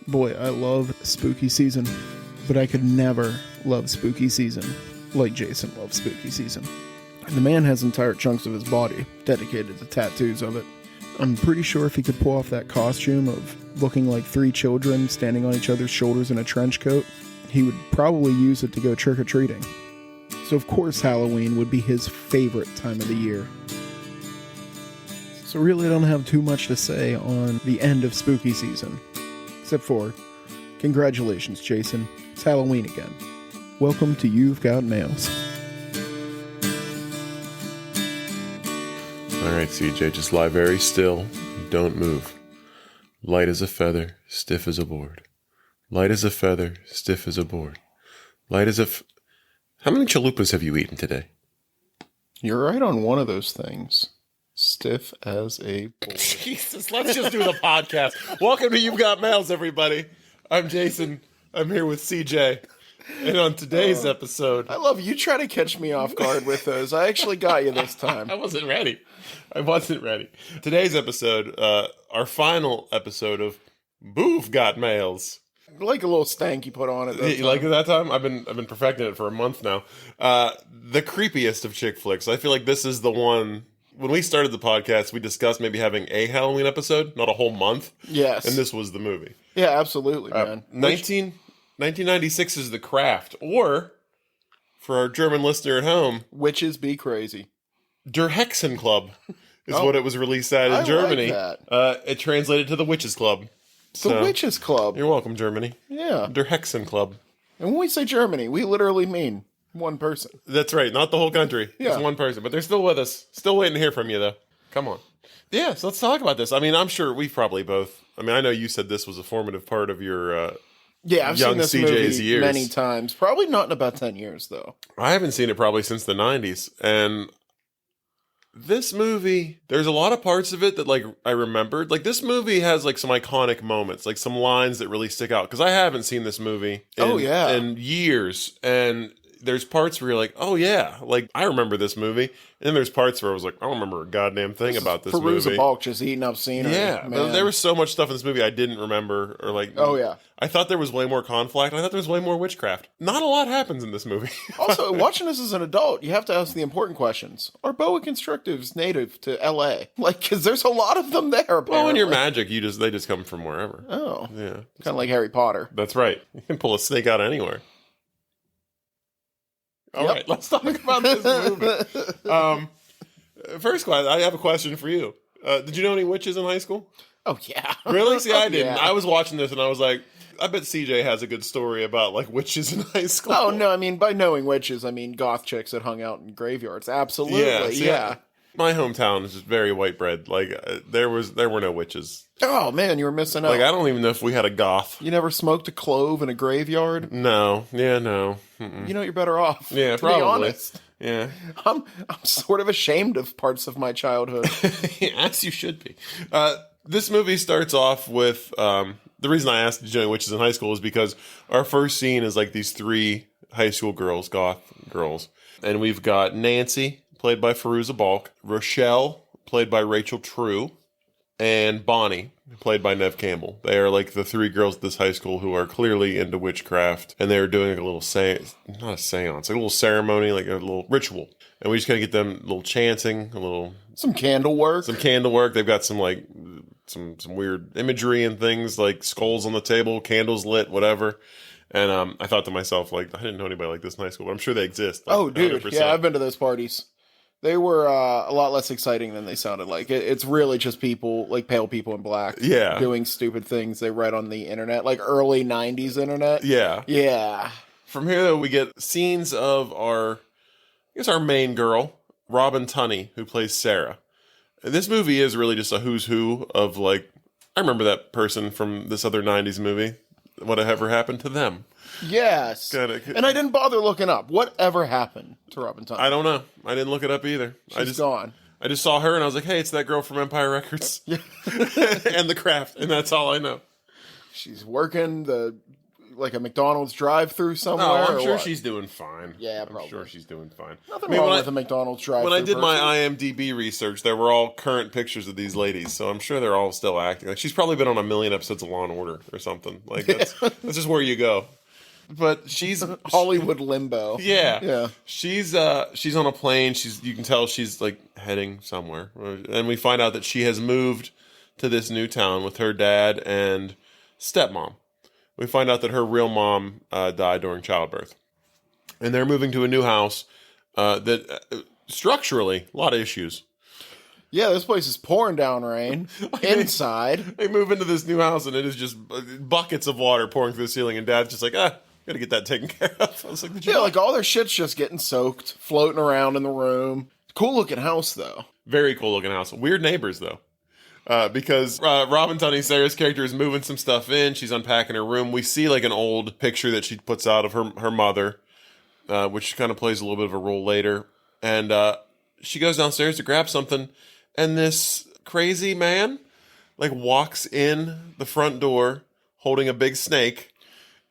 Boy, I love spooky season, but I could never love spooky season like Jason loves spooky season. The man has entire chunks of his body dedicated to tattoos of it. I'm pretty sure if he could pull off that costume of looking like three children standing on each other's shoulders in a trench coat, he would probably use it to go trick-or-treating. So of course Halloween would be his favorite time of the year. So really I don't have too much to say on the end of spooky season. Except for, congratulations Jason, it's Halloween again. Welcome to You've Got Males. Alright, CJ, just lie very still. Don't move. Light as a feather, stiff as a board. Light as a feather, stiff as a board. Light as a... How many chalupas have you eaten today? You're right on one of those things. Stiff as a board. Jesus, let's just do the podcast. Welcome to You've Got Males, everybody. I'm Jason. I'm here with CJ. And on today's episode... I love you try to catch me off guard with those. I actually got you this time. I wasn't ready. Today's episode, our final episode of BOOVE Got Males. I like a little stank you put on it. You like it that time? I've been perfecting it for a month now. The creepiest of chick flicks. I feel like this is the one... When we started the podcast, we discussed maybe having a Halloween episode, not a whole month. Yes. And this was the movie. Yeah, absolutely, man. 1996 is The Craft, or, for our German listener at home... Witches Be Crazy. Der Hexenclub is what it was released at in Germany. Like that. It translated to the Witches Club. The Witches Club. You're welcome, Germany. Yeah. Der Hexenclub. And when we say Germany, we literally mean one person. That's right, not the whole country. Yeah. Just one person. But they're still with us. Still waiting to hear from you, though. Come on. Yeah, so let's talk about this. I mean, I'm sure we've probably both... I mean, I know you said this was a formative part of your... Yeah, I've young seen this CJ's movie years. many times. Probably not in about 10 years, though. I haven't seen it probably since the 90s. And this movie, there's a lot of parts of it that, like, I remembered. Like, this movie has, like, some iconic moments. Like, some lines that really stick out. Because I haven't seen this movie in years. And... there's parts where you're like, oh yeah, like I remember this movie, and then there's parts where I was like, I don't remember a goddamn thing about this movie. Fairuza Balk just eating up scenery. Yeah, man. There was so much stuff in this movie I didn't remember, or like, oh yeah, I thought there was way more conflict. I thought there was way more witchcraft. Not a lot happens in this movie. Also, watching this as an adult, you have to ask the important questions: are boa constrictors native to L.A.? Like, because there's a lot of them there. Apparently. Well, when you're magic, they just come from wherever. Oh, yeah, kind of like Harry Potter. That's right. You can pull a snake out of anywhere. All right, let's talk about this movie. First question, I have a question for you. Did you know any witches in high school? Oh, yeah. Really? See, I didn't. Yeah. I was watching this and I was like, I bet CJ has a good story about, like, witches in high school. Oh, no, I mean, by knowing witches, I mean goth chicks that hung out in graveyards. Absolutely, yeah. My hometown is just very white bread. Like, there were no witches. Oh, man, you were missing out. Like, I don't even know if we had a goth. You never smoked a clove in a graveyard? No. Yeah, no. Mm-mm. You know, you're better off. Yeah, to probably. be honest. Yeah. I'm sort of ashamed of parts of my childhood. As you should be. This movie starts off with, the reason I asked Joey Witches in high school is because our first scene is like these three high school girls, goth girls. And we've got Nancy, played by Fairuza Balk, Rochelle, played by Rachel True, and Bonnie, played by Neve Campbell. They are like the three girls at this high school who are clearly into witchcraft, and they're doing like a little not a seance, like a little ceremony, like a little ritual. And we just gotta get them a little chanting, some candle work. They've got some like some weird imagery and things, like skulls on the table, candles lit, whatever. And I thought to myself, like, I didn't know anybody like this in high school, but I'm sure they exist. Like, oh, dude, 100%. yeah, I've been to those parties. They were a lot less exciting than they sounded like. It's really just people, like pale people in black, doing stupid things they read on the internet, like early 90s internet. Yeah. Yeah. From here, though, we get scenes of our main girl, Robin Tunney, who plays Sarah. This movie is really just a who's who of, like, I remember that person from this other 90s movie. Whatever happened to them? Yes. And I didn't bother looking up. Whatever happened to Robin Tunney? I don't know. I didn't look it up either. She's gone. I just saw her and I was like, hey, it's that girl from Empire Records. Yeah. And The Craft. And that's all I know. She's working the like a McDonald's drive-through somewhere? Oh, I'm or sure what? she's doing fine. Yeah, I'm probably. sure she's doing fine. Nothing wrong with a McDonald's drive-through. When I did person. my IMDb research, there were all current pictures of these ladies, so I'm sure they're all still acting. Like she's probably been on a million episodes of Law and Order or something. Like that's just where you go. But she's Hollywood limbo. Yeah. She's on a plane. You can tell she's like heading somewhere. And we find out that she has moved to this new town with her dad and stepmom. We find out that her real mom died during childbirth. And they're moving to a new house that structurally, a lot of issues. Yeah, this place is pouring down rain inside. They move into this new house and it is just buckets of water pouring through the ceiling. And dad's just like, gotta get that taken care of. I was like, like all their shit's just getting soaked, floating around in the room. Cool looking house, though. Very cool looking house. Weird neighbors, though. Because Robin Tunney Sayre's character is moving some stuff in. She's unpacking her room. We see like an old picture that she puts out of her mother, which kind of plays a little bit of a role later. And she goes downstairs to grab something. And this crazy man like walks in the front door holding a big snake.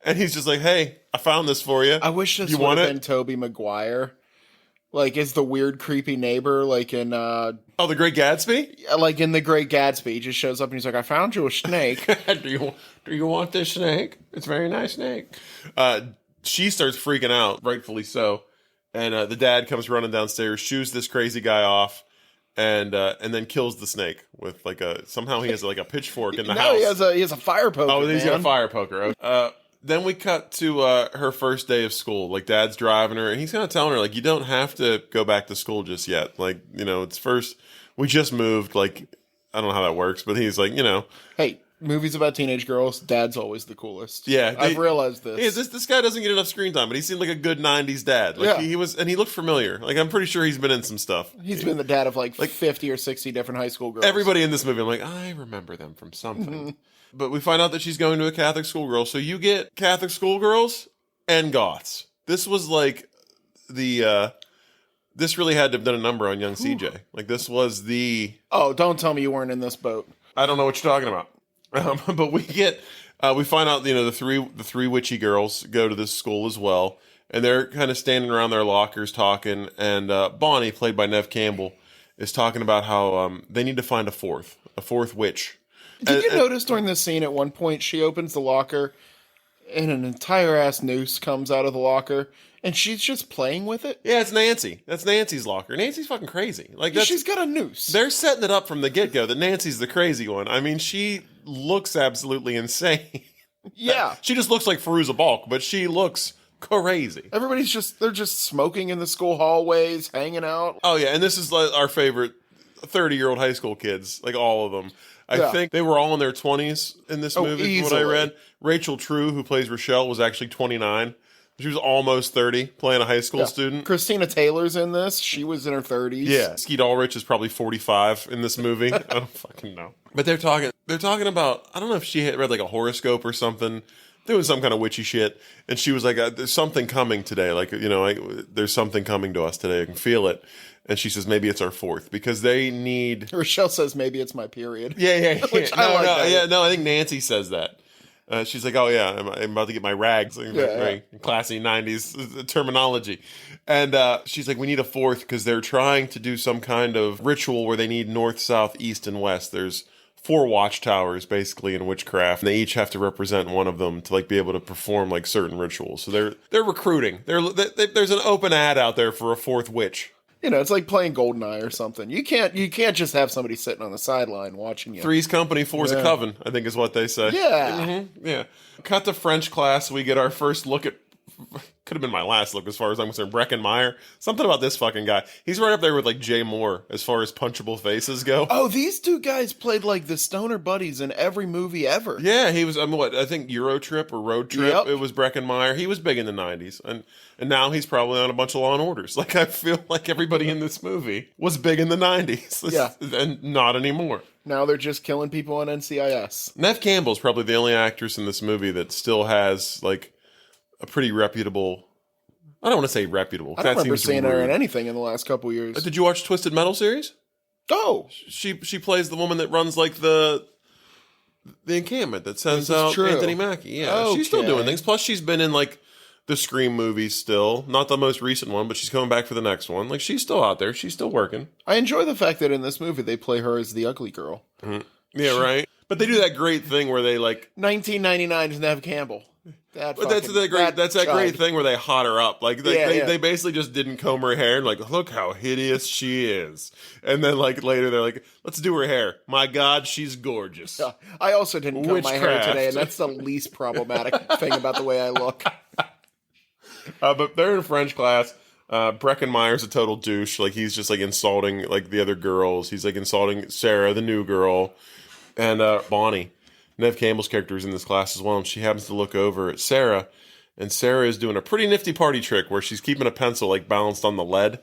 And he's just like, hey, I found this for you. I wish this would have been Tobey Maguire. Like, is the weird, creepy neighbor, like in... The Great Gatsby? Like in The Great Gatsby. He just shows up and he's like, I found you a snake. Do you want this snake? It's a very nice snake. She starts freaking out, rightfully so. And the dad comes running downstairs, shoos this crazy guy off, and then kills the snake with like somehow he has like a pitchfork in the house. He has a fire poker. Oh, he's got a fire poker. Then we cut to her first day of school. Like, dad's driving her, and he's kind of telling her, like, you don't have to go back to school just yet. Like, it's first, we just moved. Like, I don't know how that works, but he's like, Hey, movies about teenage girls, dad's always the coolest. Yeah. I've realized this. Yeah, this guy doesn't get enough screen time, but he seemed like a good 90s dad. Like, he was, and he looked familiar. Like, I'm pretty sure he's been in some stuff. He's been the dad of like 50 or 60 different high school girls. Everybody in this movie, I'm like, I remember them from something. But we find out that she's going to a Catholic schoolgirl. So you get Catholic schoolgirls and goths. This was like this really had to have done a number on young CJ. Like, this was the... Oh, don't tell me you weren't in this boat. I don't know what you're talking about. But we find out, the three witchy girls go to this school as well. And they're kind of standing around their lockers talking. And Bonnie, played by Neve Campbell, is talking about how they need to find a fourth witch. Did you notice during this scene at one point she opens the locker and an entire ass noose comes out of the locker and she's just playing with it? Yeah, it's Nancy. That's Nancy's locker. Nancy's fucking crazy. Like, she's got a noose. They're setting it up from the get-go that Nancy's the crazy one. I mean, she looks absolutely insane. Yeah. She just looks like Fairuza Balk, but she looks crazy. They're just smoking in the school hallways, hanging out. Oh, yeah, and this is like our favorite 30-year-old high school kids, like all of them. I think they were all in their 20s in this movie, easily. from what I read. Rachel True, who plays Rochelle, was actually 29. She was almost 30, playing a high school student. Christina Taylor's in this. She was in her 30s. Yeah. Skeet Ulrich is probably 45 in this movie. I don't fucking know. But they're talking about, I don't know if she had read like a horoscope or something, doing some kind of witchy shit. And she was like, there's something coming today. Like, there's something coming to us today. I can feel it. And she says, maybe it's our fourth, because they need... Rochelle says, maybe it's my period. Yeah. Which I like that. Yeah, no, I think Nancy says that. She's like, oh, yeah, I'm about to get my rags. Like, very classy 90s terminology. And she's like, we need a fourth, because they're trying to do some kind of ritual where they need north, south, east, and west. There's 4 watchtowers, basically, in witchcraft. And they each have to represent one of them to, like, be able to perform, like, certain rituals. So they're recruiting. There's an open ad out there for a fourth witch. It's like playing GoldenEye or something. You can't just have somebody sitting on the sideline watching you. Three's company, four's a coven, I think is what they say. Yeah. Mm-hmm. Yeah. Cut to French class. We get our first look at... Could have been my last look as far as I'm concerned. Breckenmeyer. Something about this fucking guy. He's right up there with like Jay Moore as far as punchable faces go. Oh, these two guys played like the stoner buddies in every movie ever. Yeah, he was, I think Euro Trip or Road Trip. Yep. It was Breckenmeyer. He was big in the 90s. And now he's probably on a bunch of Law and Orders. Like, I feel like everybody in this movie was big in the 90s. Yeah. And not anymore. Now they're just killing people on NCIS. Neve Campbell's probably the only actress in this movie that still has, like, a pretty reputable... I don't want to say reputable. I don't remember seeing her in anything in the last couple years. Did you watch Twisted Metal series? Oh! She plays the woman that runs, like, the the encampment that sends This is out true. Anthony Mackie. Yeah, she's still doing things. Plus, she's been in like the Scream movies still. Not the most recent one, but she's coming back for the next one. Like, she's still out there. She's still working. I enjoy the fact that in this movie they play her as the ugly girl. Mm-hmm. Yeah, right. But they do that great thing where they like 1999 Nev Campbell. That's that great thing where they hot her up. Like they basically just didn't comb her hair and like, look how hideous she is. And then like later they're like, let's do her hair. My God, she's gorgeous. Yeah. I also didn't comb my hair today, and that's the least problematic thing about the way I look. But they're in French class. Breckenmeyer's a total douche. Like, he's just like insulting like the other girls. He's like insulting Sarah, the new girl, and Bonnie. Nev Campbell's character is in this class as well, and she happens to look over at Sarah, and Sarah is doing a pretty nifty party trick where she's keeping a pencil like balanced on the lead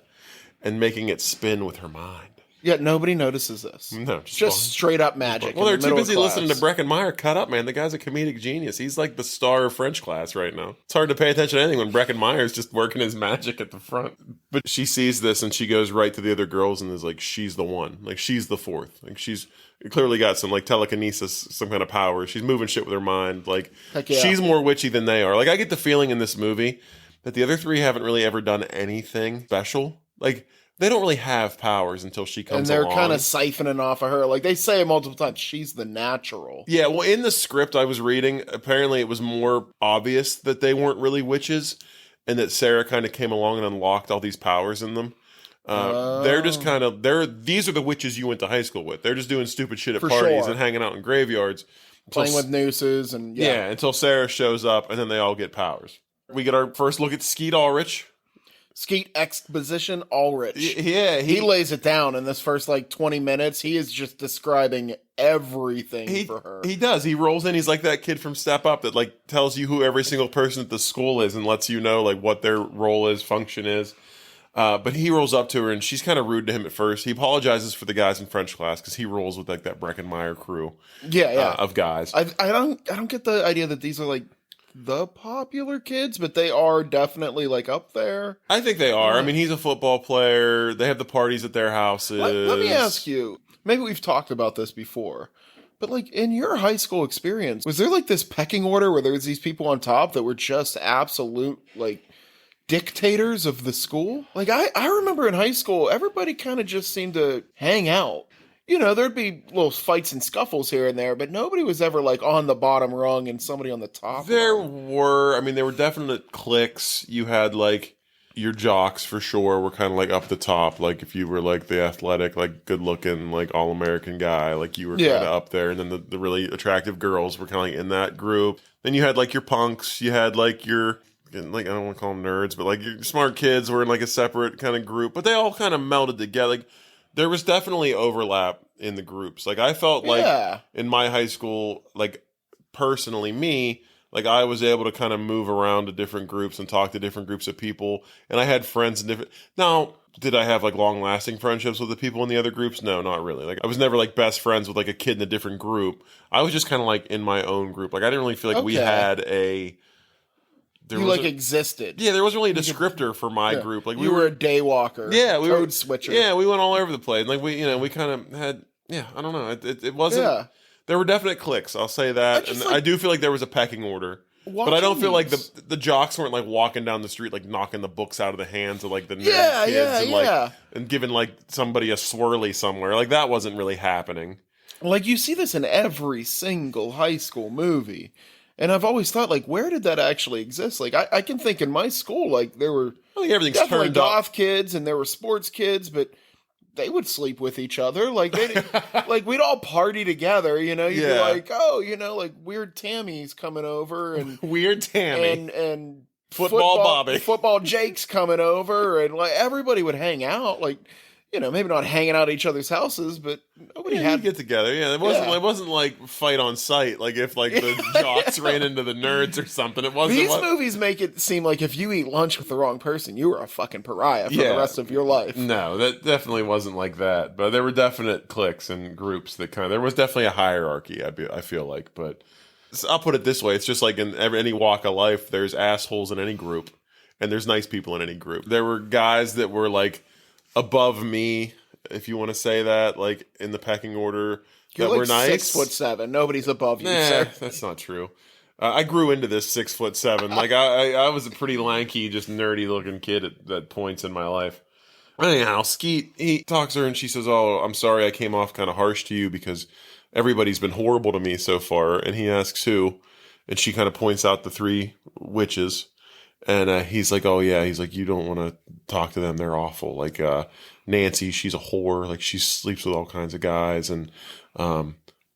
and making it spin with her mind. Yet nobody notices this. No, just straight up magic. Well, they're too busy listening to Breckenmeyer cut up, man. The guy's a comedic genius. He's like the star of French class right now. It's hard to pay attention to anything when Breckenmeyer's just working his magic at the front. But she sees this and she goes right to the other girls and is like, she's the one. Like, she's the fourth. Like, she's clearly got some like telekinesis, some kind of power. She's moving shit with her mind. Like, she's more witchy than they are. Like, I get the feeling in this movie that the other three haven't really ever done anything special. Like, they don't really have powers until she comes along. And they're kind of siphoning off of her. Like, they say it multiple times, she's the natural. Yeah, well, in the script I was reading, apparently it was more obvious that they weren't really witches and that Sarah kind of came along and unlocked all these powers in them. They're just kind of, these are the witches you went to high school with. They're just doing stupid shit at parties and hanging out in graveyards. Playing with nooses and yeah, until Sarah shows up and then they all get powers. We get our first look at Skeet Ulrich. Skeet Exposition Ulrich. Yeah. He lays it down in this first, 20 minutes. He is just describing everything for her. He does. He rolls in. He's like that kid from Step Up that, tells you who every single person at the school is and lets you know, what their role is, function is. But he rolls up to her, and she's kind of rude to him at first. He apologizes for the guys in French class because he rolls with, that Breckenmeyer crew of guys. I don't get the idea that these are, the popular kids, but they are definitely up there. I think they are. I mean, he's a football player. They have the parties at their houses. Let me ask you, maybe we've talked about this before, but in your high school experience, was there this pecking order where there was these people on top that were just absolute dictators of the school? I remember in high school, everybody kind of just seemed to hang out. There'd be little fights and scuffles here and there, but nobody was ever on the bottom rung and somebody on the top rung. There were definite cliques. You had your jocks for sure were kind of up the top. If you were the athletic, good looking, all American guy, you were kind of up there. And then the really attractive girls were kind of in that group. Then you had your punks. You had your, I don't want to call them nerds, but your smart kids were in a separate kind of group. But they all kind of melded together. There was definitely overlap in the groups. I felt in my high school, personally me, I was able to kind of move around to different groups and talk to different groups of people. And I had friends in different... Now, did I have long-lasting friendships with the people in the other groups? No, not really. I was never best friends with a kid in a different group. I was just kind of in my own group. I didn't really feel we had a... You existed. Yeah, there wasn't really a descriptor for my group. We were a day walker. Yeah, we code switcher. Yeah, we went all over the place. We kind of had. Yeah, I don't know. It wasn't. Yeah. There were definite cliques. I'll say that, I do feel there was a pecking order. But I don't feel the jocks weren't walking down the street knocking the books out of the hands of the nerd kids and giving somebody a swirly somewhere. That wasn't really happening. You see this in every single high school movie. And I've always thought, where did that actually exist? I can think in my school, there were everything's definitely turned goth kids and there were sports kids, but they would sleep with each other. We'd all party together, You'd be Weird Tammy's coming over and Weird Tammy and football Bobby, football Jake's coming over, and everybody would hang out. Maybe not hanging out at each other's houses, but nobody had to get together. Yeah, it wasn't fight on sight. If the jocks ran into the nerds or something. It wasn't. These movies make it seem like if you eat lunch with the wrong person, you were a fucking pariah for the rest of your life. No, that definitely wasn't like that. But there were definite cliques and groups that there was definitely a hierarchy. I feel like, but I'll put it this way: it's just in any walk of life, there's assholes in any group, and there's nice people in any group. There were guys that were above me, if you want to say that, in the pecking order. You're that like were nice. 6'7". Nobody's above you, Nah, sir. that's not true. I grew into this 6'7". Like I was a pretty lanky, just nerdy looking kid at points in my life. Anyhow, Skeet, he talks to her and she says, "Oh, I'm sorry I came off kind of harsh to you because everybody's been horrible to me so far." And he asks who, and she kind of points out the three witches. And he's like, "Oh yeah," he's like, "You don't want to talk to them; they're awful." Like Nancy, she's a whore. Like she sleeps with all kinds of guys, and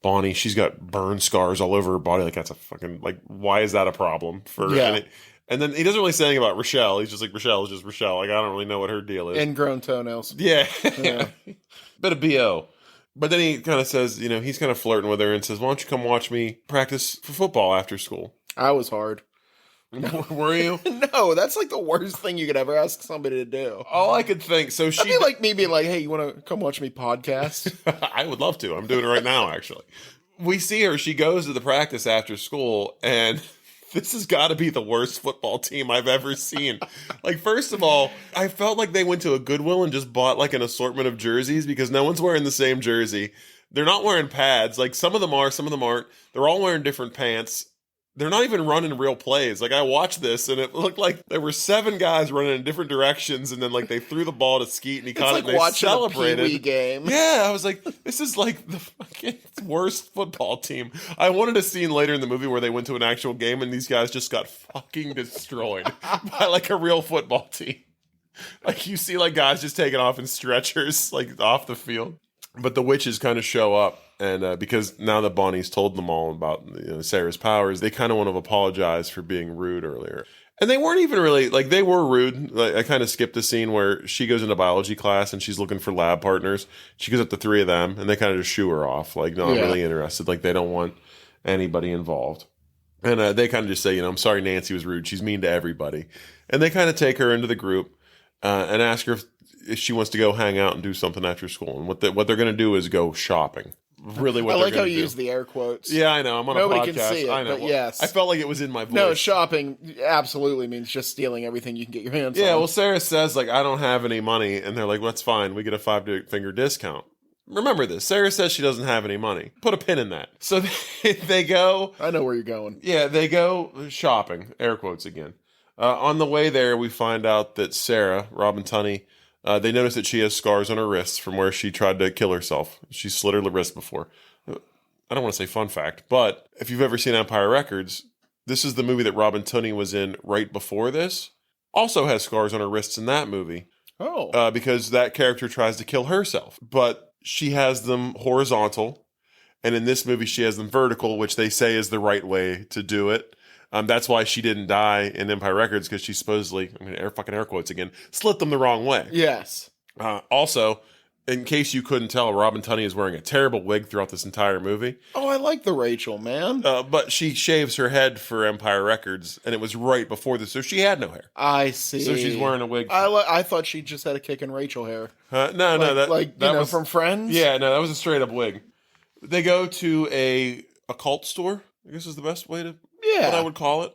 Bonnie, she's got burn scars all over her body. Like that's a fucking like. Why is that a problem for? Yeah. And then he doesn't really say anything about Rochelle. He's just like, Rochelle is just Rochelle. Like I don't really know what her deal is. Ingrown toenails. Yeah. Yeah. Bit of BO. But then he kind of says, he's kind of flirting with her and says, "Why don't you come watch me practice for football after school?" I was hard. Were you? No, that's like the worst thing you could ever ask somebody to do. All I could think. So That'd be like me being like, "Hey, you want to come watch me podcast?" I would love to. I'm doing it right now, actually. We see her. She goes to the practice after school, and this has got to be the worst football team I've ever seen. Like, first of all, I felt like they went to a Goodwill and just bought like an assortment of jerseys because no one's wearing the same jersey. They're not wearing pads. Like, some of them are, some of them aren't. They're all wearing different pants. They're not even running real plays. Like, I watched this, and it looked like there were 7 guys running in different directions, and then, like, they threw the ball to Skeet, and he caught it, and they celebrated. A Pee-wee game. Yeah, I was like, this is, like, the fucking worst football team. I wanted a scene later in the movie where they went to an actual game, and these guys just got fucking destroyed by, like, a real football team. Like, you see, like, guys just taking off in stretchers, like, off the field. But the witches kind of show up, and because now that Bonnie's told them all about Sarah's powers, they kind of want to apologize for being rude earlier. And they weren't even really, like, they were rude. Like, I kind of skipped the scene where she goes into biology class and she's looking for lab partners. She goes up to 3 of them, and they kind of just shoo her off. Like, no, I'm really interested. Like, they don't want anybody involved. And they kind of just say, I'm sorry Nancy was rude. She's mean to everybody. And they kind of take her into the group and ask her if she wants to go hang out and do something after school. And what they're going to do is go shopping. Really, what I they're like going how to you do. use the air quotes. Yeah, I know. I'm on Nobody a podcast. can see it, I know. but yes. I felt like it was in my voice. No, shopping absolutely means just stealing everything you can get your hands on. Yeah, well, Sarah says, like, I don't have any money. And they're like, well, that's fine. We get a 5-finger discount. Remember this. Sarah says she doesn't have any money. Put a pin in that. So they go. I know where you're going. Yeah, they go shopping. Air quotes again. On the way there, we find out that Sarah, Robin Tunney, they notice that she has scars on her wrists from where she tried to kill herself. She slit her wrist before. I don't want to say fun fact, but if you've ever seen Empire Records, this is the movie that Robin Tunney was in right before this. Also has scars on her wrists in that movie. Oh. Because that character tries to kill herself. But she has them horizontal. And in this movie, she has them vertical, which they say is the right way to do it. That's why she didn't die in Empire Records, because she supposedly, air quotes again, slit them the wrong way. Yes. Also, in case you couldn't tell, Robin Tunney is wearing a terrible wig throughout this entire movie. Oh, I like the Rachel, man. But she shaves her head for Empire Records, and it was right before this, so she had no hair. I see. So she's wearing a wig. I thought she just had a kick in Rachel hair. No, that was from Friends? Yeah, no, that was a straight up wig. They go to a occult store, I guess is the best way to, what I would call it.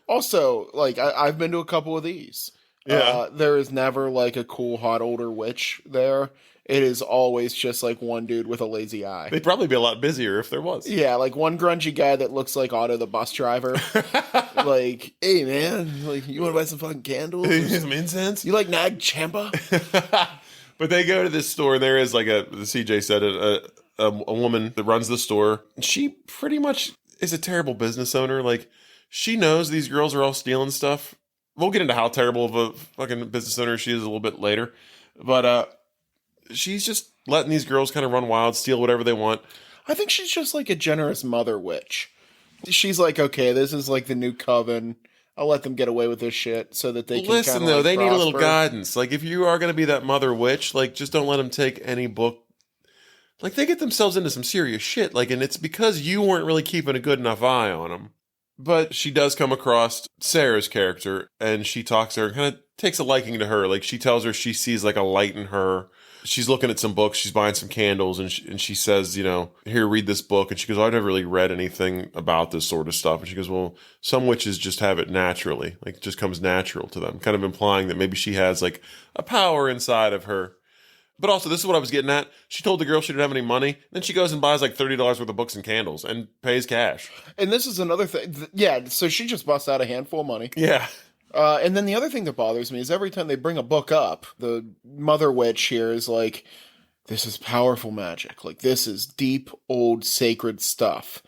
Also, like, I've been to a couple of these. Yeah. There is never, like, a cool, hot, older witch there. It is always just, like, one dude with a lazy eye. They'd probably be a lot busier if there was. Yeah, like, one grungy guy that looks like Otto the bus driver. Like, hey, man, like, you want to buy some fucking candles? Some incense? You like Nag Champa? But they go to this store, and there is, like, the CJ said, a woman that runs the store. She pretty much is a terrible business owner. Like, she knows these girls are all stealing stuff. We'll get into how terrible of a fucking business owner she is a little bit later. But she's just letting these girls kind of run wild, steal whatever they want. I think she's just like a generous mother witch. She's like, okay, this is like the new coven. I'll let them get away with this shit so that they can Listen, kinda, though, like, they need a little prosper. guidance. Like, if you are going to be that mother witch, like, just don't let them take any book. Like, they get themselves into some serious shit. Like, and it's because you weren't really keeping a good enough eye on them. But she does come across Sarah's character, and she talks to her and kind of takes a liking to her. Like, she tells her she sees, like, a light in her. She's looking at some books. She's buying some candles, and she says, here, read this book. And she goes, I've never really read anything about this sort of stuff. And she goes, well, some witches just have it naturally. Like, it just comes natural to them. Kind of implying that maybe she has, like, a power inside of her. But also, this is what I was getting at. She told the girl she didn't have any money. Then she goes and buys like $30 worth of books and candles and pays cash. And this is another thing. Yeah, so she just busts out a handful of money. Yeah. And then the other thing that bothers me is every time they bring a book up, the mother witch here is like, this is powerful magic. Like, this is deep, old, sacred stuff.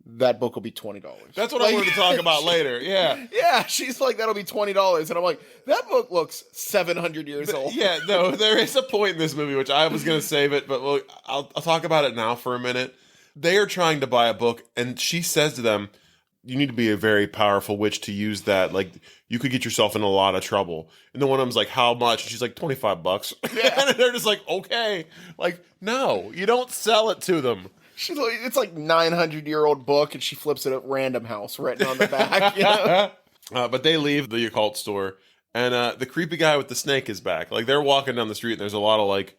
That book will be $20. That's what I wanted to talk about later. Yeah. Yeah, she's like, that'll be $20. And I'm like, that book looks 700 years old. Yeah, no, there is a point in this movie, which I was going to save it, but I'll talk about it now for a minute. They are trying to buy a book, and she says to them, you need to be a very powerful witch to use that. Like, you could get yourself in a lot of trouble. And then one of them's like, how much? And she's like, $25. Yeah. And they're just like, okay. Like, no, you don't sell it to them. It's like 900-year-old book, and she flips it at Random House written on the back. You know? But they leave the occult store, and the creepy guy with the snake is back. Like, they're walking down the street, and there's a lot of like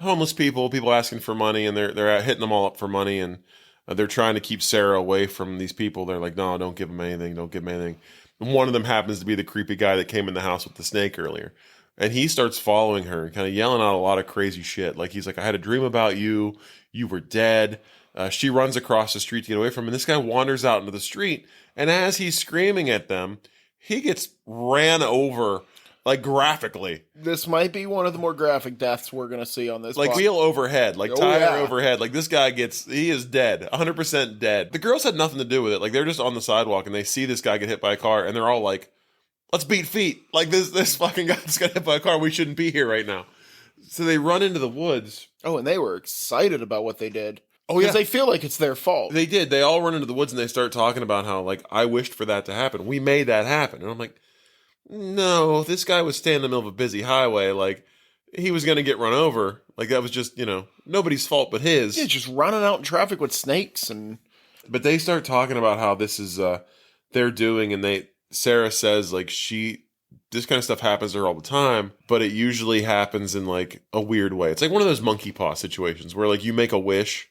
homeless people asking for money, and they're hitting them all up for money, and they're trying to keep Sarah away from these people. They're like, no, don't give them anything. Don't give them anything. And one of them happens to be the creepy guy that came in the house with the snake earlier. And he starts following her and kind of yelling out a lot of crazy shit. Like, he's like, I had a dream about you. You were dead. She runs across the street to get away from him. And this guy wanders out into the street. And as he's screaming at them, he gets ran over, like, graphically. This might be one of the more graphic deaths we're going to see on this. Like, wheel overhead, like tire overhead. Like, this guy he is dead, 100% dead. The girls had nothing to do with it. Like, they're just on the sidewalk and they see this guy get hit by a car and they're all like, let's beat feet. Like, this fucking guy just got hit by a car. We shouldn't be here right now. So they run into the woods. Oh, and they were excited about what they did. Oh, yeah. Because they feel like it's their fault. They did. They all run into the woods and they start talking about how, like, I wished for that to happen. We made that happen. And I'm like, no, this guy was standing in the middle of a busy highway. Like, he was going to get run over. Like, that was just, nobody's fault but his. Yeah, just running out in traffic with snakes and... But they start talking about how this is, they're doing, and Sarah says, like, this kind of stuff happens to her all the time, but it usually happens in, like, a weird way. It's like one of those monkey paw situations where, like, you make a wish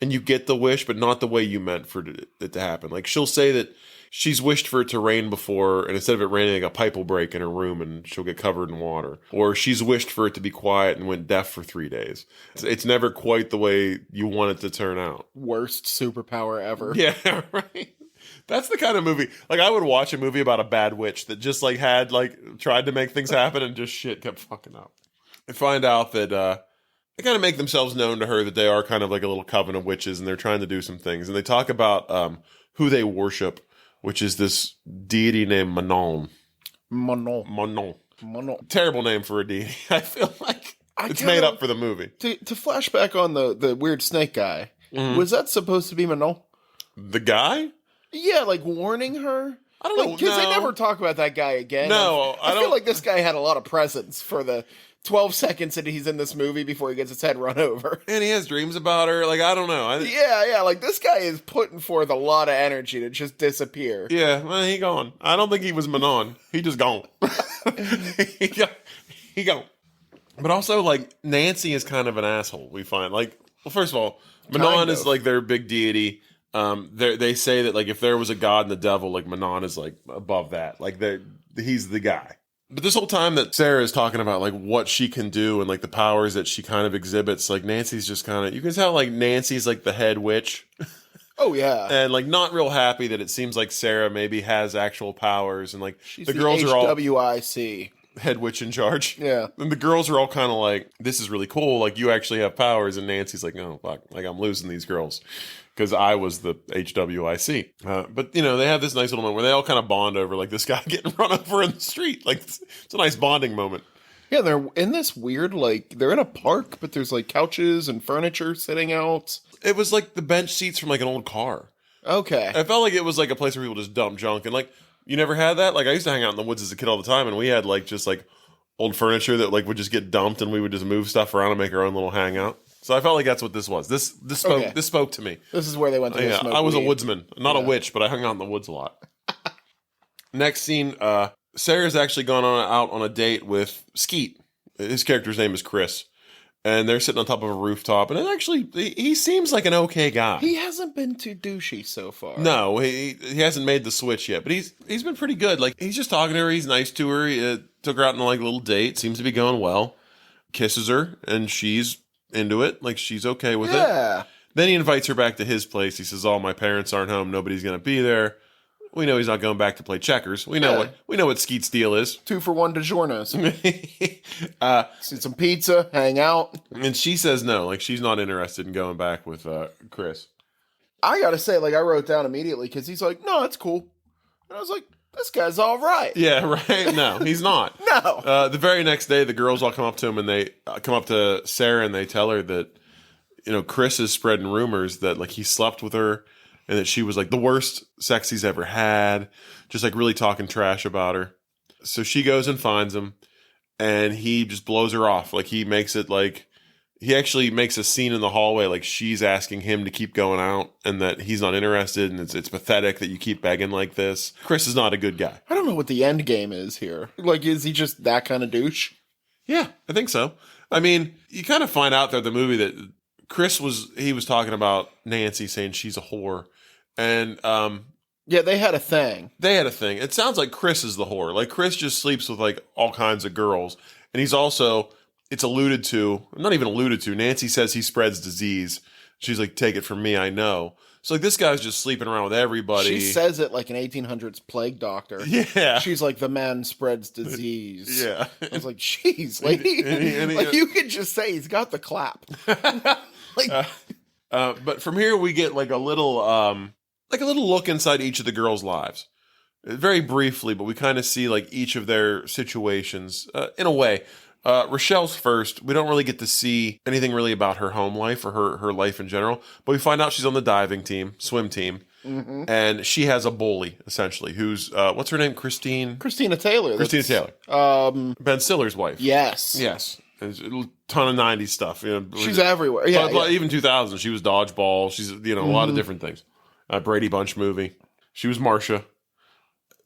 and you get the wish, but not the way you meant for it to happen. Like, she'll say that she's wished for it to rain before, and instead of it raining, like, a pipe will break in her room and she'll get covered in water. Or she's wished for it to be quiet and went deaf for 3 days. It's never quite the way you want it to turn out. Worst superpower ever. Yeah, right? That's the kind of movie, like, I would watch a movie about a bad witch that just, like, had, like, tried to make things happen and just shit kept fucking up. I find out that, they kind of make themselves known to her that they are kind of like a little coven of witches and they're trying to do some things. And they talk about, who they worship, which is this deity named Manon. Manon. Terrible name for a deity. I feel like it's made up for the movie. To flash back on the weird snake guy, was that supposed to be Manon? The guy? Yeah, like warning her? I don't know. Because they never talk about that guy again. No, I feel like this guy had a lot of presence for the 12 seconds that he's in this movie before he gets his head run over. And he has dreams about her. Like, I don't know. Yeah. Like, this guy is putting forth a lot of energy to just disappear. Yeah, well, he gone. I don't think he was Manon. He just gone. he gone. But also, like, Nancy is kind of an asshole, we find. Like, well, first of all, Manon is, like, their big deity. They say that, like, if there was a god and the devil, like, Manon is, like, above that. Like, he's the guy. But this whole time that Sarah is talking about, like, what she can do and, like, the powers that she kind of exhibits, like, Nancy's just kind of... You can tell, like, Nancy's, like, the head witch. Oh, yeah. And, like, not real happy that it seems like Sarah maybe has actual powers. And, like, she's the girls are all... HWIC. Head witch in charge. Yeah. And the girls are all kind of like, this is really cool. Like, you actually have powers. And Nancy's like, no, fuck. Like, I'm losing these girls. Because I was the HWIC. But, they have this nice little moment where they all kind of bond over, like, this guy getting run over in the street. Like, it's a nice bonding moment. Yeah, they're in this weird, like, they're in a park, but there's, like, couches and furniture sitting out. It was, like, the bench seats from, like, an old car. Okay. I felt like it was, like, a place where people just dump junk. And, like, you never had that? Like, I used to hang out in the woods as a kid all the time, and we had, like, just, like, old furniture that, like, would just get dumped, and we would just move stuff around and make our own little hangout. So I felt like that's what this was. This spoke to me. This is where they went to smoke I was weed. a woodsman, not a witch, but I hung out in the woods a lot. Next scene, Sarah's actually gone out on a date with Skeet. His character's name is Chris. And they're sitting on top of a rooftop, and he seems like an okay guy. He hasn't been too douchey so far. No, he hasn't made the switch yet, but he's been pretty good. Like, he's just talking to her, he's nice to her, he took her out on, like, a little date, seems to be going well. kisses her, and she's into it. Like, she's okay with it. Yeah. Then he invites her back to his place. He says, "Oh, my parents aren't home. Nobody's going to be there." We know he's not going back to play checkers. We know what Skeet's deal is. 2 for $1 DiGiorno's. See some pizza, hang out. And she says no. Like, she's not interested in going back with Chris. I gotta say, like, I wrote down immediately because he's like, "No, it's cool." And I was like, "This guy's all right." Yeah, right? No, he's not. No. The very next day, the girls all come up to him, and they come up to Sarah, and they tell her that, Chris is spreading rumors that, like, he slept with her, and that she was, like, the worst sex he's ever had, just, like, really talking trash about her. So she goes and finds him, and he just blows her off. Like, he makes it, like, he actually makes a scene in the hallway, like, she's asking him to keep going out, and that he's not interested, and it's pathetic that you keep begging like this. Chris is not a good guy. I don't know what the end game is here. Like, is he just that kind of douche? Yeah, I think so. I mean, you kind of find out through the movie that Chris was talking about Nancy, saying she's a whore. And yeah, they had a thing. It sounds like Chris is the whore. Like, Chris just sleeps with, like, all kinds of girls. And he's also, it's alluded to, not even alluded to, Nancy says he spreads disease. She's like, "Take it from me, I know." So, like, this guy's just sleeping around with everybody. She says it like an 1800s plague doctor. Yeah. She's like, "The man spreads disease." Yeah. I was like, "Jeez, lady." Like, you could just say he's got the clap. Like, but from here we get like a little look inside each of the girls' lives, very briefly. But we kind of see like each of their situations in a way. Rochelle's first. We don't really get to see anything really about her home life or her life in general. But we find out she's on the diving team, swim team, and she has a bully essentially. Who's what's her name? Christina Taylor. Ben Stiller's wife. Yes. There's a ton of 90s stuff. She's everywhere. Yeah, but even 2000, she was Dodgeball. She's, a lot of different things. Brady Bunch movie. She was Marcia.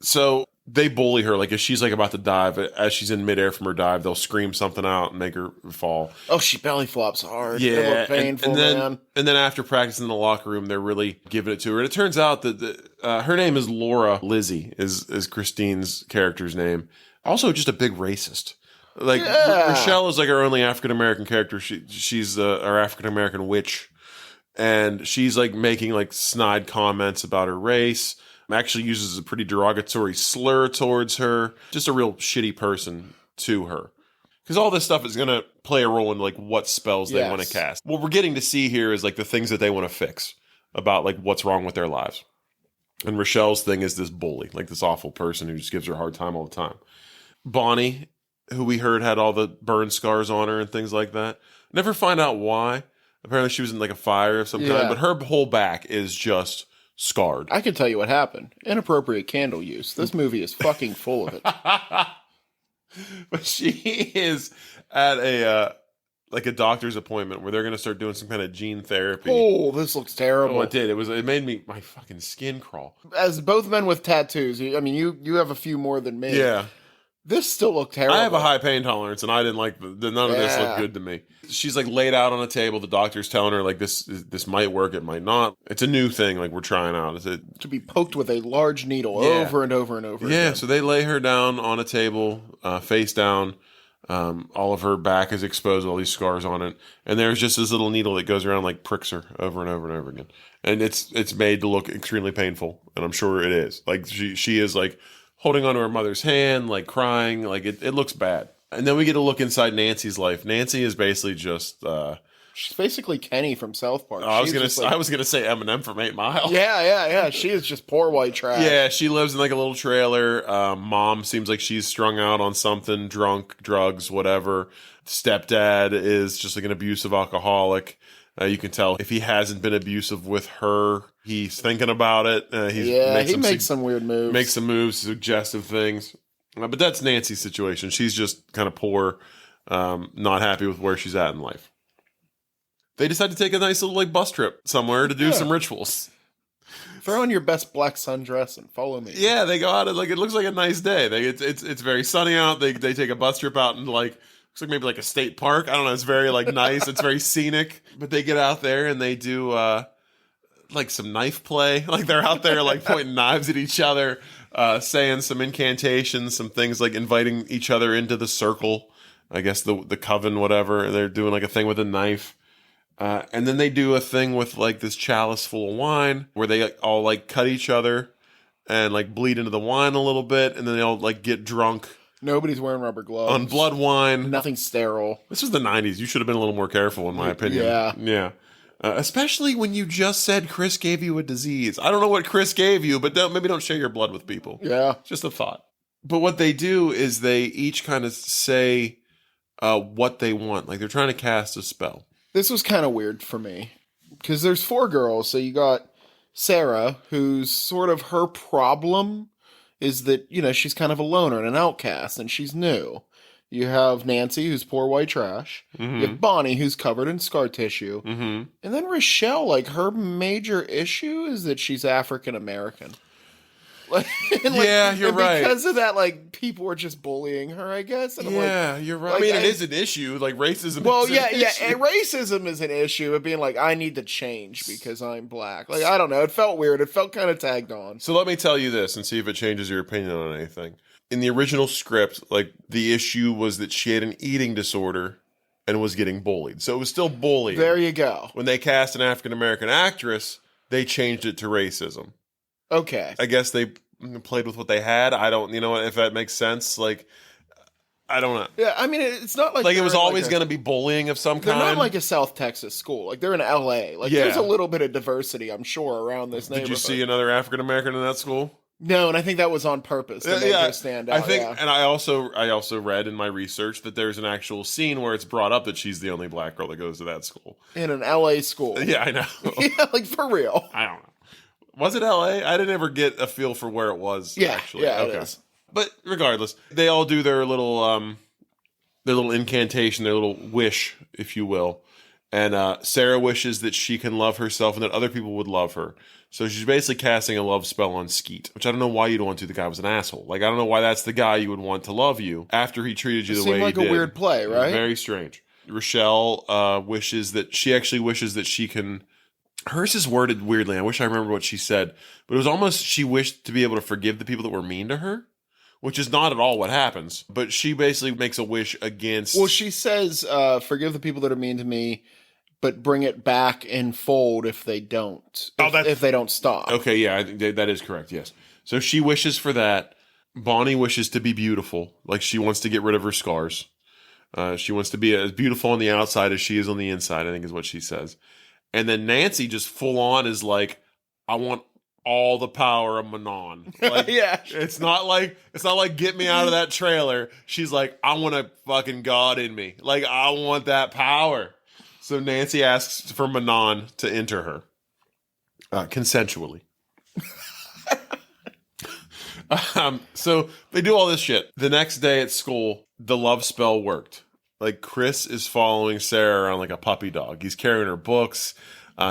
So they bully her. Like, if she's like about to dive, as she's in midair from her dive, they'll scream something out and make her fall. Oh, she belly flops hard. Yeah. It looked painful, man. And then after practicing in the locker room, they're really giving it to her. And it turns out that her name is Laura Lizzie, is Christine's character's name. Also just a big racist. Like, Rochelle is like our only African-American character. She's our African-American witch. And she's like making like snide comments about her race. Actually uses a pretty derogatory slur towards her. Just a real shitty person to her. Because all this stuff is going to play a role in like what spells they want to cast. What we're getting to see here is like the things that they want to fix about like what's wrong with their lives. And Rochelle's thing is this bully, like this awful person who just gives her a hard time all the time. Bonnie, who we heard had all the burn scars on her and things like that. Never find out why. Apparently she was in like a fire of some kind, but her whole back is just scarred. I can tell you what happened. Inappropriate candle use. This movie is fucking full of it. But she is at a doctor's appointment where they're going to start doing some kind of gene therapy. Oh, this looks terrible. Oh, it did. It made my fucking skin crawl. As both men with tattoos, I mean, you have a few more than me. Yeah. This still looked terrible. I have a high pain tolerance, and I didn't like none of this looked good to me. She's like laid out on a table. The doctor's telling her like this might work, it might not. It's a new thing, like we're trying out. To be poked with a large needle over and over and over again. Yeah, so they lay her down on a table, face down. All of her back is exposed, all these scars on it, and there's just this little needle that goes around like pricks her over and over and over again. And it's made to look extremely painful, and I'm sure it is. Like she is like holding onto her mother's hand, like crying, like it looks bad. And then we get a look inside Nancy's life. Nancy is basically just she's basically Kenny from South Park. I was gonna say Eminem from 8 Mile. Yeah. She is just poor white trash. Yeah, she lives in like a little trailer. Mom seems like she's strung out on something, drunk, drugs, whatever. Stepdad is just like an abusive alcoholic. You can tell if he hasn't been abusive with her, he's thinking about it. He makes some weird moves. Makes some moves, suggestive things. But that's Nancy's situation. She's just kind of poor, not happy with where she's at in life. They decide to take a nice little like bus trip somewhere to do some rituals. Throw on your best black sundress and follow me. Yeah, they go out and like it looks like a nice day. It's very sunny out. They take a bus trip out and like looks like maybe like a state park. I don't know. It's very like nice. It's very scenic. But they get out there and they do like some knife play. Like they're out there like pointing knives at each other, saying some incantations, some things like inviting each other into the circle I guess the coven, whatever. They're doing like a thing with a knife. And then they do a thing with like this chalice full of wine where they all like cut each other and like bleed into the wine a little bit. And then they all like get drunk Nobody's wearing rubber gloves. on blood wine. Nothing sterile. This was the 90s. You should have been a little more careful, in my opinion. Yeah. Yeah. Especially when you just said Chris gave you a disease. I don't know what Chris gave you, but maybe don't share your blood with people. Yeah. Just a thought. But what they do is they each kind of say what they want. Like they're trying to cast a spell. This was kind of weird for me because there's 4 girls. So you got Sarah, who's sort of her problem is that, you know, she's kind of a loner and an outcast and she's new. You have Nancy, who's poor white trash. Mm-hmm. You have Bonnie, who's covered in scar tissue. Mm-hmm. And then Rochelle, like, her major issue is that she's African American. Yeah, you're right. Because of that, like, people were just bullying her, I guess. And Yeah, I'm like, you're right. I mean, it is an issue. Like, racism well, is yeah, an yeah. issue. And racism is an issue of being like, I need to change because I'm black. Like, I don't know. It felt weird. It felt kind of tagged on. So let me tell you this and see if it changes your opinion on anything. In the original script, like, the issue was that she had an eating disorder and was getting bullied. So it was still bullying. There you go. When they cast an African-American actress, they changed it to racism. Okay. I guess they played with what they had. I don't, you know, if that makes sense. Like, I don't know. Yeah, I mean, it's not like Like, it was they're always like going to be bullying of some they're kind. not like a South Texas school. Like, they're in L.A. Like, Yeah. there's a little bit of diversity, I'm sure, around this neighborhood. Did you see another African-American in that school? No, and I think that was on purpose to make her stand out. I think, yeah. and I also read in my research that there's an actual scene where it's brought up that she's the only black girl that goes to that school. In an L.A. school. Yeah, I know. Yeah, like, for real. I don't know. Was it L.A.? I didn't ever get a feel for where it was. Yeah, actually. yeah, Okay. it is. But regardless, they all do their little incantation, their little wish, if you will. And Sarah wishes that she can love herself and that other people would love her. So she's basically casting a love spell on Skeet, which I don't know why you'd want to. The guy was an asshole. Like, I don't know why that's the guy you would want to love you after he treated you the way he did. Seemed like a weird play, right? Very strange. Rochelle wishes that she can... Hers is worded weirdly. I wish I remember what she said. But it was almost she wished to be able to forgive the people that were mean to her, which is not at all what happens. But she basically makes a wish against... Well, she says, forgive the people that are mean to me, but bring it back in fold if they don't. If they don't stop. Okay, yeah, I think that is correct, yes. So she wishes for that. Bonnie wishes to be beautiful. Like, she wants to get rid of her scars. She wants to be as beautiful on the outside as she is on the inside, I think is what she says. And then Nancy just full on is like, I want all the power of Manon. Like, Yeah. It's not like get me out of that trailer. She's like, I want a fucking God in me. Like, I want that power. So Nancy asks for Manon to enter her. Consensually. So they do all this shit. The next day at school, the love spell worked. Like, Chris is following Sarah around like a puppy dog. He's carrying her books.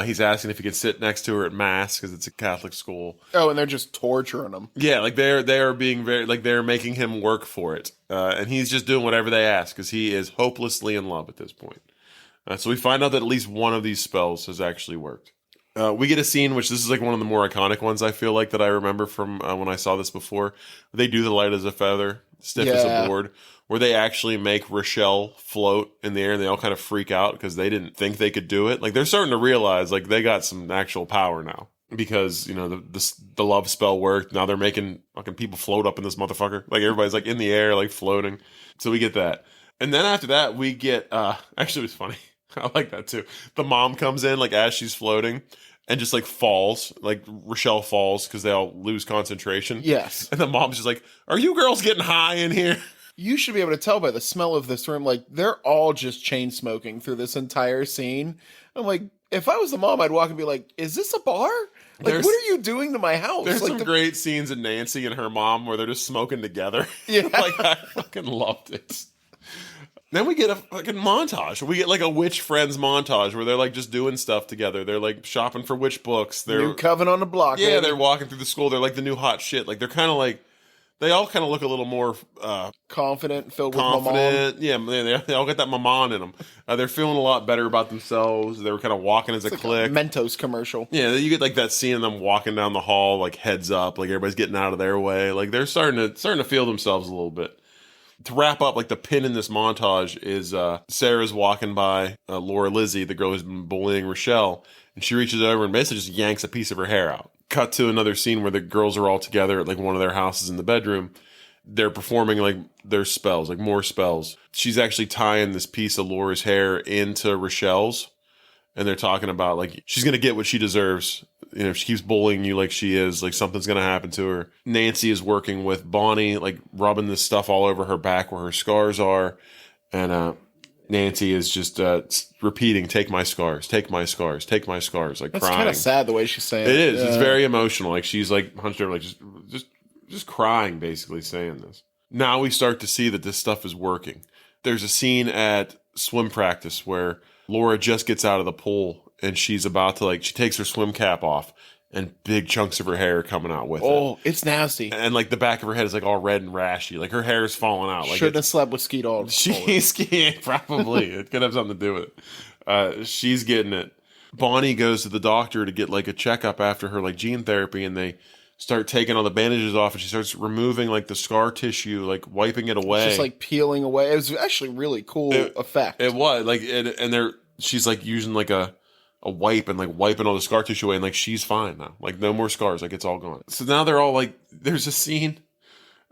He's asking if he could sit next to her at mass because it's a Catholic school. Oh, and they're just torturing him. Yeah, like they are being very, like, they're making him work for it. And he's just doing whatever they ask because he is hopelessly in love at this point. So we find out that at least one of these spells has actually worked. We get a scene, which this is like one of the more iconic ones I feel like that I remember from when I saw this before. They do the light as a feather, stiff as a board, where they actually make Rochelle float in the air and they all kind of freak out because they didn't think they could do it. Like, they're starting to realize like they got some actual power now because, you know, the love spell worked. Now they're making fucking people float up in this motherfucker. Like, everybody's like in the air, like floating. So we get that. And then after that, we get, actually it was funny. I like that too. The mom comes in like as she's floating and just like falls, like Rochelle falls because they all lose concentration. Yes. And the mom's just like, are you girls getting high in here? You should be able to tell by the smell of this room, like, they're all just chain smoking through this entire scene. I'm like, if I was the mom, I'd walk and be like, is this a bar? Like, what are you doing to my house? There's like, some great scenes in Nancy and her mom where they're just smoking together. Yeah. Like, I fucking loved it. Then we get a fucking montage. We get like a witch friends montage where they're like just doing stuff together. They're like shopping for witch books. They're new coven on the block. Yeah, baby. they're walking through the school. They're like the new hot shit. Like, they're kind of like, they all kind of look a little more confident, filled with confident. Yeah, they all got that maman in them. They're feeling a lot better about themselves. They were kind of walking as a clique. A Mentos commercial. Yeah, you get like that scene of them walking down the hall, like heads up, like everybody's getting out of their way. Like, they're starting to feel themselves a little bit. To wrap up, like the pin in this montage is Sarah's walking by Laura Lizzie, the girl who's been bullying Rochelle, and she reaches over and basically just yanks a piece of her hair out. Cut to another scene where the girls are all together at like one of their houses in the bedroom. They're performing like their spells, like more spells. She's actually tying this piece of Laura's hair into Rochelle's, and they're talking about like she's gonna get what she deserves. You know, if she keeps bullying you like she is, like something's gonna happen to her. Nancy is working with Bonnie, like rubbing this stuff all over her back where her scars are, and Nancy is just repeating, "Take my scars, take my scars, take my scars," like That's crying. kind of sad the way she's saying it. It is. It's very emotional. Like she's like hunched over, like just crying, basically saying this. Now we start to see that this stuff is working. There's a scene at swim practice where Laura just gets out of the pool and she's about to like, she takes her swim cap off and big chunks of her hair are coming out with it. Oh, it's nasty. And like the back of her head is like all red and rashy. Like her hair is falling out. Like shouldn't have slept with Skeet all. She's skiing, probably. It could have something to do with it. She's getting it. Bonnie goes to the doctor to get like a checkup after her like gene therapy, and they start taking all the bandages off, and she starts removing like the scar tissue, like wiping it away. It's just like peeling away. It was actually really cool effect. It was like, she's like using like a wipe and like wiping all the scar tissue away, and like she's fine now. Like no more scars, like it's all gone. So now they're all like, there's a scene.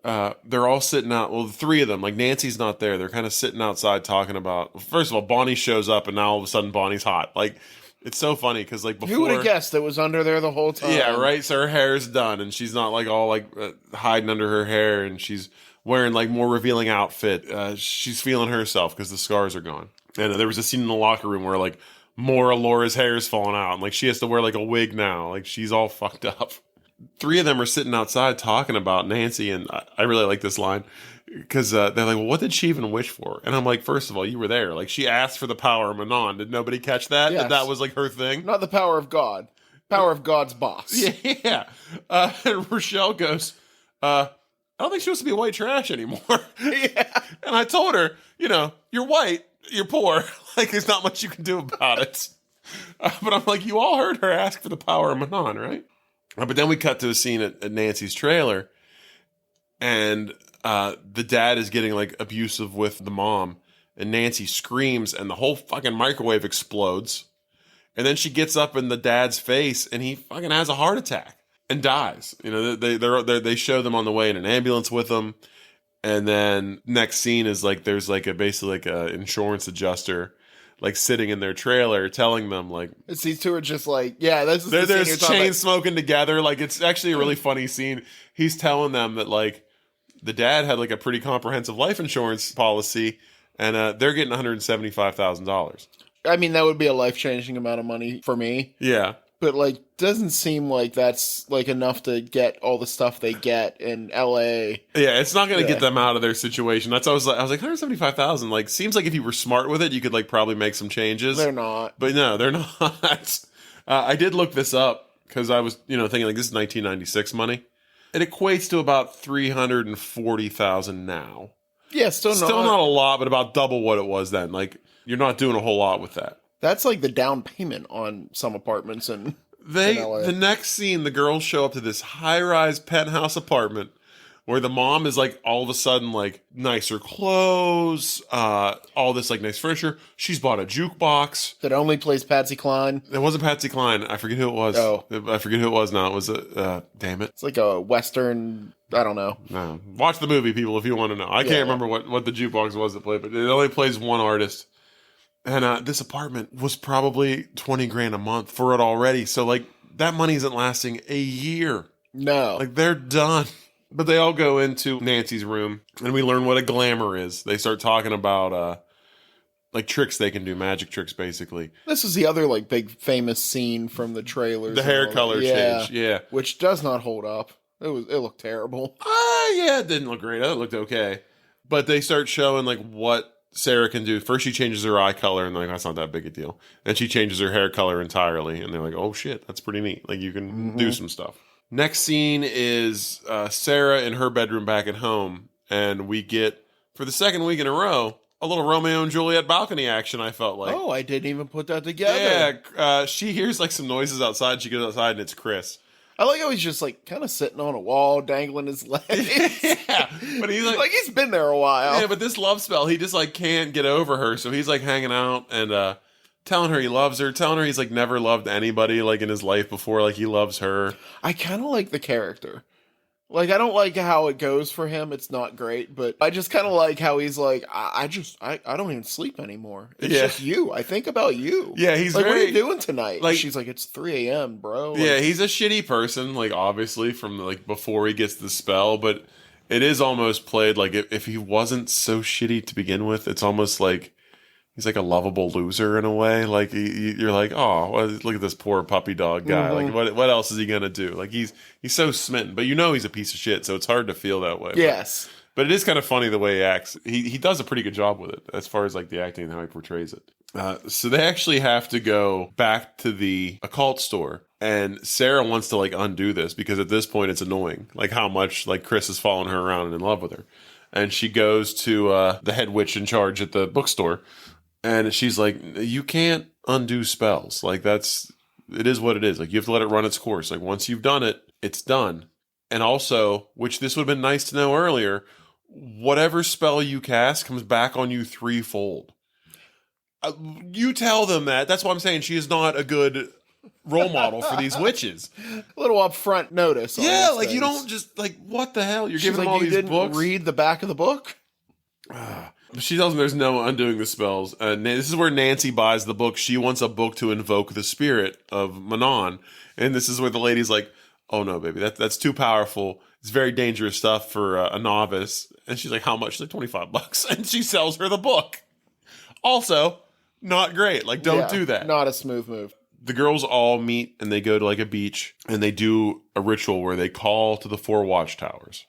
They're all sitting out. Well, the three of them, like Nancy's not there. They're kind of sitting outside talking about. First of all, Bonnie shows up, and now all of a sudden Bonnie's hot. Like it's so funny because like before, who would have guessed it was under there the whole time? Yeah, right. So her hair's done, and she's not like all like hiding under her hair, and she's wearing like more revealing outfit. She's feeling herself because the scars are gone. And there was a scene in the locker room where like more of Laura's hair is falling out, and like she has to wear like a wig now. Like she's all fucked up. Three of them are sitting outside talking about Nancy, and I really like this line because they're like, well, what did she even wish for? And I'm like, first of all, you were there. Like, she asked for the power of Manon. Did nobody catch that? Yes. That was like her thing? Not the power of God. Power of God's boss. Yeah. And Rochelle goes, I don't think she wants to be white trash anymore. Yeah. And I told her, you know, you're white, you're poor. Like, there's not much you can do about it. But I'm like, you all heard her ask for the power of Manon, right? But then we cut to a scene at Nancy's trailer, and the dad is getting like abusive with the mom, and Nancy screams, and the whole fucking microwave explodes. And then she gets up in the dad's face, and he fucking has a heart attack and dies. You know, they show them on the way in an ambulance with them, and then next scene is like there's like basically like a insurance adjuster like sitting in their trailer telling them like it's these two are just like, yeah, this is there's chain smoking together. Like it's actually a really funny scene. He's telling them that like the dad had like a pretty comprehensive life insurance policy, and they're getting $175,000. I mean, that would be a life-changing amount of money for me. Yeah. But, like, doesn't seem like that's, like, enough to get all the stuff they get in L.A. Yeah, it's not going to get them out of their situation. That's what I was like, $175,000. Like, seems like if you were smart with it, you could, like, probably make some changes. They're not. But no, they're not. I did look this up because I was, thinking, like, this is 1996 money. It equates to about $340,000 now. Yeah, still not a lot, but about double what it was then. Like, you're not doing a whole lot with that. That's like the down payment on some apartments in LA. The next scene, the girls show up to this high-rise penthouse apartment where the mom is like all of a sudden like nicer clothes, all this like nice furniture. She's bought a jukebox that only plays Patsy Cline. It wasn't Patsy Cline. I forget who it was. Oh. I forget who it was now. It was damn it. It's like a Western, I don't know. No. Watch the movie, people, if you want to know. I can't remember what the jukebox was that played, but it only plays one artist. And this apartment was probably $20,000 a month for it already. So like that money isn't lasting a year. No. Like they're done. But they all go into Nancy's room and we learn what a glamour is. They start talking about like tricks they can do, magic tricks basically. This is the other like big famous scene from the trailers. The hair color change. Yeah. Which does not hold up. It looked terrible. Yeah, it didn't look great. It looked okay. But they start showing like what Sarah can do. First she changes her eye color and they're like, that's not that big a deal. Then she changes her hair color entirely and they're like, oh shit, that's pretty neat. Like you can do some stuff. Next scene is Sarah in her bedroom back at home, and we get, for the second week in a row, a little Romeo and Juliet balcony action, I felt like. Oh, I didn't even put that together. Yeah, she hears like some noises outside. She goes outside and it's Chris. I like how he's just like kind of sitting on a wall, dangling his legs. Yeah, but he's like he's been there a while. Yeah, but this love spell, he just like can't get over her, so he's like hanging out and telling her he loves her, telling her he's like never loved anybody like in his life before, like he loves her. I kind of like the character. Like, I don't like how it goes for him. It's not great, but I just kind of like how he's like, I don't even sleep anymore. It's just you. I think about you. Yeah, he's like, very, what are you doing tonight? Like, she's like, it's 3 a.m., bro. Like, yeah, he's a shitty person, like obviously from like before he gets the spell, but it is almost played like if he wasn't so shitty to begin with, it's almost like he's like a lovable loser in a way. Like you're like, oh, well, look at this poor puppy dog guy. Mm-hmm. Like what else is he gonna do? Like he's so smitten, but you know he's a piece of shit, so it's hard to feel that way. yes. But it is kind of funny the way he acts. He does a pretty good job with it as far as like the acting and how he portrays it. So they actually have to go back to the occult store, and Sarah wants to like undo this because at this point it's annoying, like how much like Chris is following her around and in love with her. And she goes to the head witch in charge at the bookstore, and she's like, "You can't undo spells. Like it is what it is. Like you have to let it run its course. Like once you've done it, it's done." And also, which this would have been nice to know earlier, whatever spell you cast comes back on you threefold. You tell them that. That's why I'm saying she is not a good role model for these witches. A little upfront notice. Yeah, like you don't just like, what the hell? You're giving them all you these didn't books. read the back of the book? She tells them there's no undoing the spells. This is where Nancy buys the book. She wants a book to invoke the spirit of Manon. And this is where the lady's like, oh no, baby, that's too powerful. It's very dangerous stuff for a novice. And she's like, how much? She's like, $25. And she sells her the book. Also, not great. Like, don't do that. Not a smooth move. The girls all meet and they go to like a beach and they do a ritual where they call to the 4 watchtowers.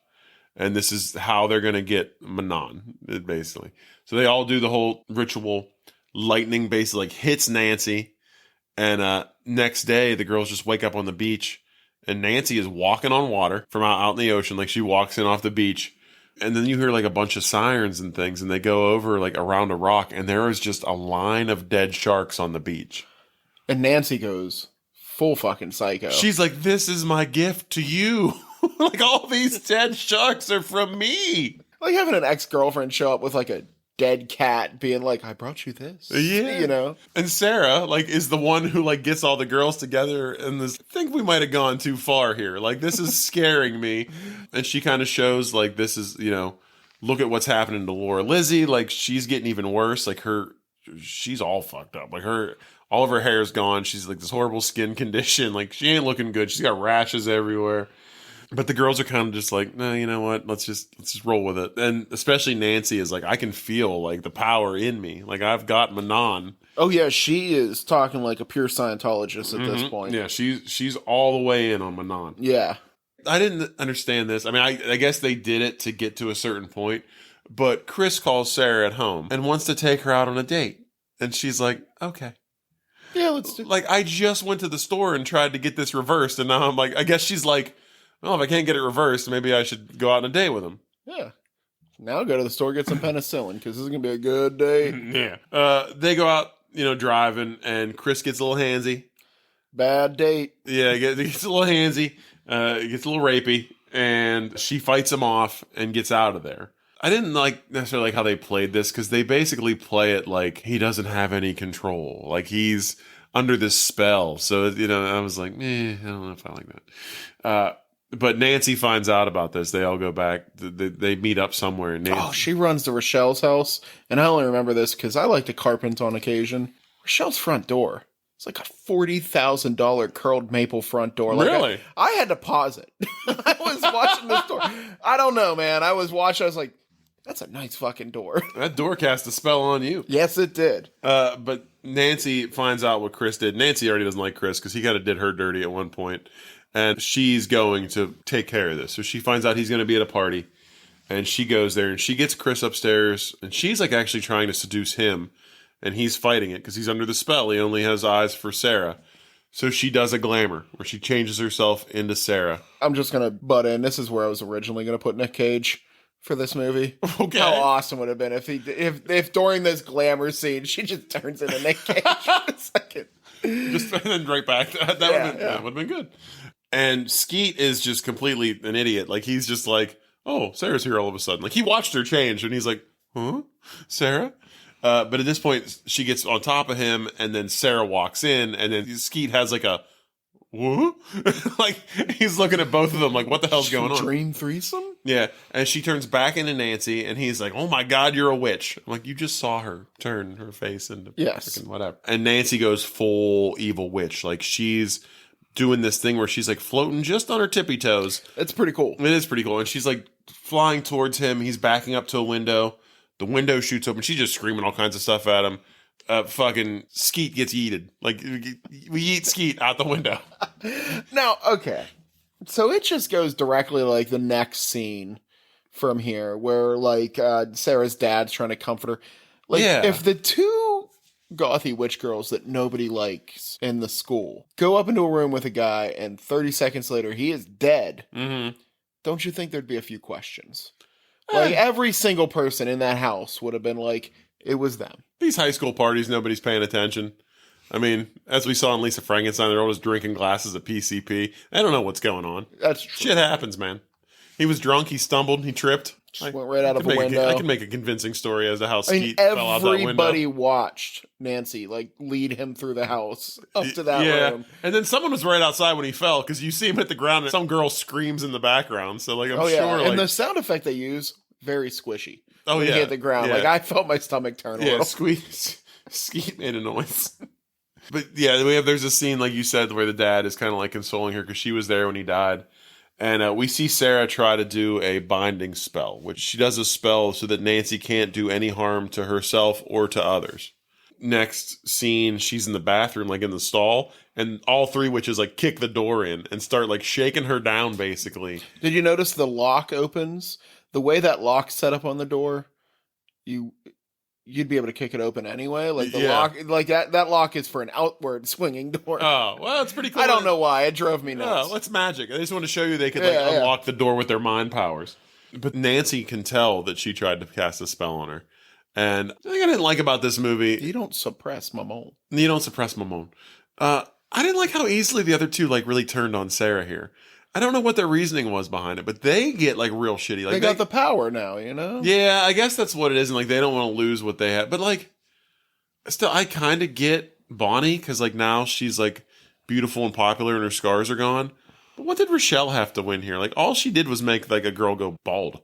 And this is how they're going to get Manon, basically. So they all do the whole ritual. Lightning basically like hits Nancy. And next day, the girls just wake up on the beach. And Nancy is walking on water from out in the ocean. Like she walks in off the beach. And then you hear like a bunch of sirens and things. And they go over like around a rock. And there is just a line of dead sharks on the beach. And Nancy goes full fucking psycho. She's like, this is my gift to you. Like all these dead sharks are from me. Like having an ex-girlfriend show up with like a dead cat being like, I brought you this. Yeah. You know? And Sarah, like, is the one who, like, gets all the girls together and this. I think we might have gone too far here. Like, this is scaring me. And she kind of shows, like, this is, you know, look at what's happening to Laura Lizzie. Like, she's getting even worse. Like, she's all fucked up. Like, all of her hair's gone. She's, like, this horrible skin condition. Like, she ain't looking good. She's got rashes everywhere. But the girls are kind of just like, no, you know what? Let's just roll with it. And especially Nancy is like, I can feel like the power in me. Like I've got Manon. Oh yeah, she is talking like a pure Scientologist at this point. Yeah, she's all the way in on Manon. Yeah. I didn't understand this. I mean, I guess they did it to get to a certain point. But Chris calls Sarah at home and wants to take her out on a date. And she's like, okay. Yeah, let's do it. Like, I just went to the store and tried to get this reversed. And now I'm like, I guess she's like, well, if I can't get it reversed, maybe I should go out on a date with him. Yeah. Now go to the store, get some penicillin, because this is going to be a good day. Yeah. They go out, you know, driving, and Chris gets a little handsy. Bad date. Yeah, he gets a little handsy. He gets a little rapey, and she fights him off and gets out of there. I didn't necessarily like how they played this, because they basically play it like he doesn't have any control. Like he's under this spell. So, you know, I was like, I don't know if I like that. But Nancy finds out about this. They all go back. They meet up somewhere. She runs to Rochelle's house. And I only remember this because I like to carpent on occasion. Rochelle's front door. It's like a $40,000 curled maple front door. Like really? I had to pause it. I was watching this door. I don't know, man. I was watching. I was like, that's a nice fucking door. That door cast a spell on you. Yes, it did. But Nancy finds out what Chris did. Nancy already doesn't like Chris because he kind of did her dirty at one point. And she's going to take care of this. So she finds out he's going to be at a party. And she goes there and she gets Chris upstairs. And she's like actually trying to seduce him. And he's fighting it because he's under the spell. He only has eyes for Sarah. So she does a glamour where she changes herself into Sarah. I'm just going to butt in. This is where I was originally going to put Nick Cage for this movie. Okay. How awesome would it have been if during this glamour scene she just turns into Nick Cage for a second. Just and then right back. That would have been good. And Skeet is just completely an idiot. Like, he's just like, oh, Sarah's here all of a sudden. Like, he watched her change, and he's like, huh? Sarah? But at this point, she gets on top of him, and then Sarah walks in, and then Skeet has like a, what? Like, he's looking at both of them like, what the hell's going on? Dream threesome? Yeah, and she turns back into Nancy, and he's like, oh my God, you're a witch. I'm like, you just saw her turn her face into freaking whatever. And Nancy goes full evil witch. Like, she's doing this thing where she's like floating just on her tippy toes. It's pretty cool. It is pretty cool. And she's like flying towards him. He's backing up to a window. The window shoots open. She's just screaming all kinds of stuff at him. Fucking Skeet gets yeeted. Like, we eat Skeet out the window. Now, okay. So it just goes directly like the next scene from here where like Sarah's dad's trying to comfort her. Like, if the two gothy witch girls that nobody likes in the school go up into a room with a guy and 30 seconds later he is dead, don't you think there'd be a few questions? Like, every single person in that house would have been like, it was them. These high school parties, nobody's paying attention. I mean, as we saw in Lisa Frankenstein, they're always drinking glasses of PCP. I don't know what's going on. That's true. Shit happens, man. He was drunk, he stumbled, he tripped. Just went right out of a window. I can make a convincing story as to how Skeet fell out that window. Everybody watched Nancy, like, lead him through the house up to that room. And then someone was right outside when he fell, because you see him hit the ground, and some girl screams in the background. So, like, I'm sure. And like, the sound effect they use, very squishy. Oh, when he hit the ground. Like, I felt my stomach turn a little. Skeet made a noise. But yeah, there's a scene, like you said, where the dad is kind of like consoling her because she was there when he died. And we see Sarah try to do a binding spell, which she does a spell so that Nancy can't do any harm to herself or to others. Next scene, she's in the bathroom, like in the stall, and all three witches like kick the door in and start like shaking her down, basically. Did you notice the lock opens? The way that lock's set up on the door, you'd be able to kick it open anyway. Like the lock, like that lock is for an outward swinging door. Oh, well, it's pretty cool. I don't know why. It drove me nuts. Oh, it's magic. I just want to show you they could unlock the door with their mind powers. But Nancy can tell that she tried to cast a spell on her. And the thing I didn't like about this movie... You don't suppress Mamon. I didn't like how easily the other two like really turned on Sarah here. I don't know what their reasoning was behind it, but they get like real shitty. Like they got the power now, you know? Yeah, I guess that's what it is. And like they don't want to lose what they have. But like, still, I kind of get Bonnie because like now she's like beautiful and popular and her scars are gone. But what did Rochelle have to win here? Like all she did was make like a girl go bald.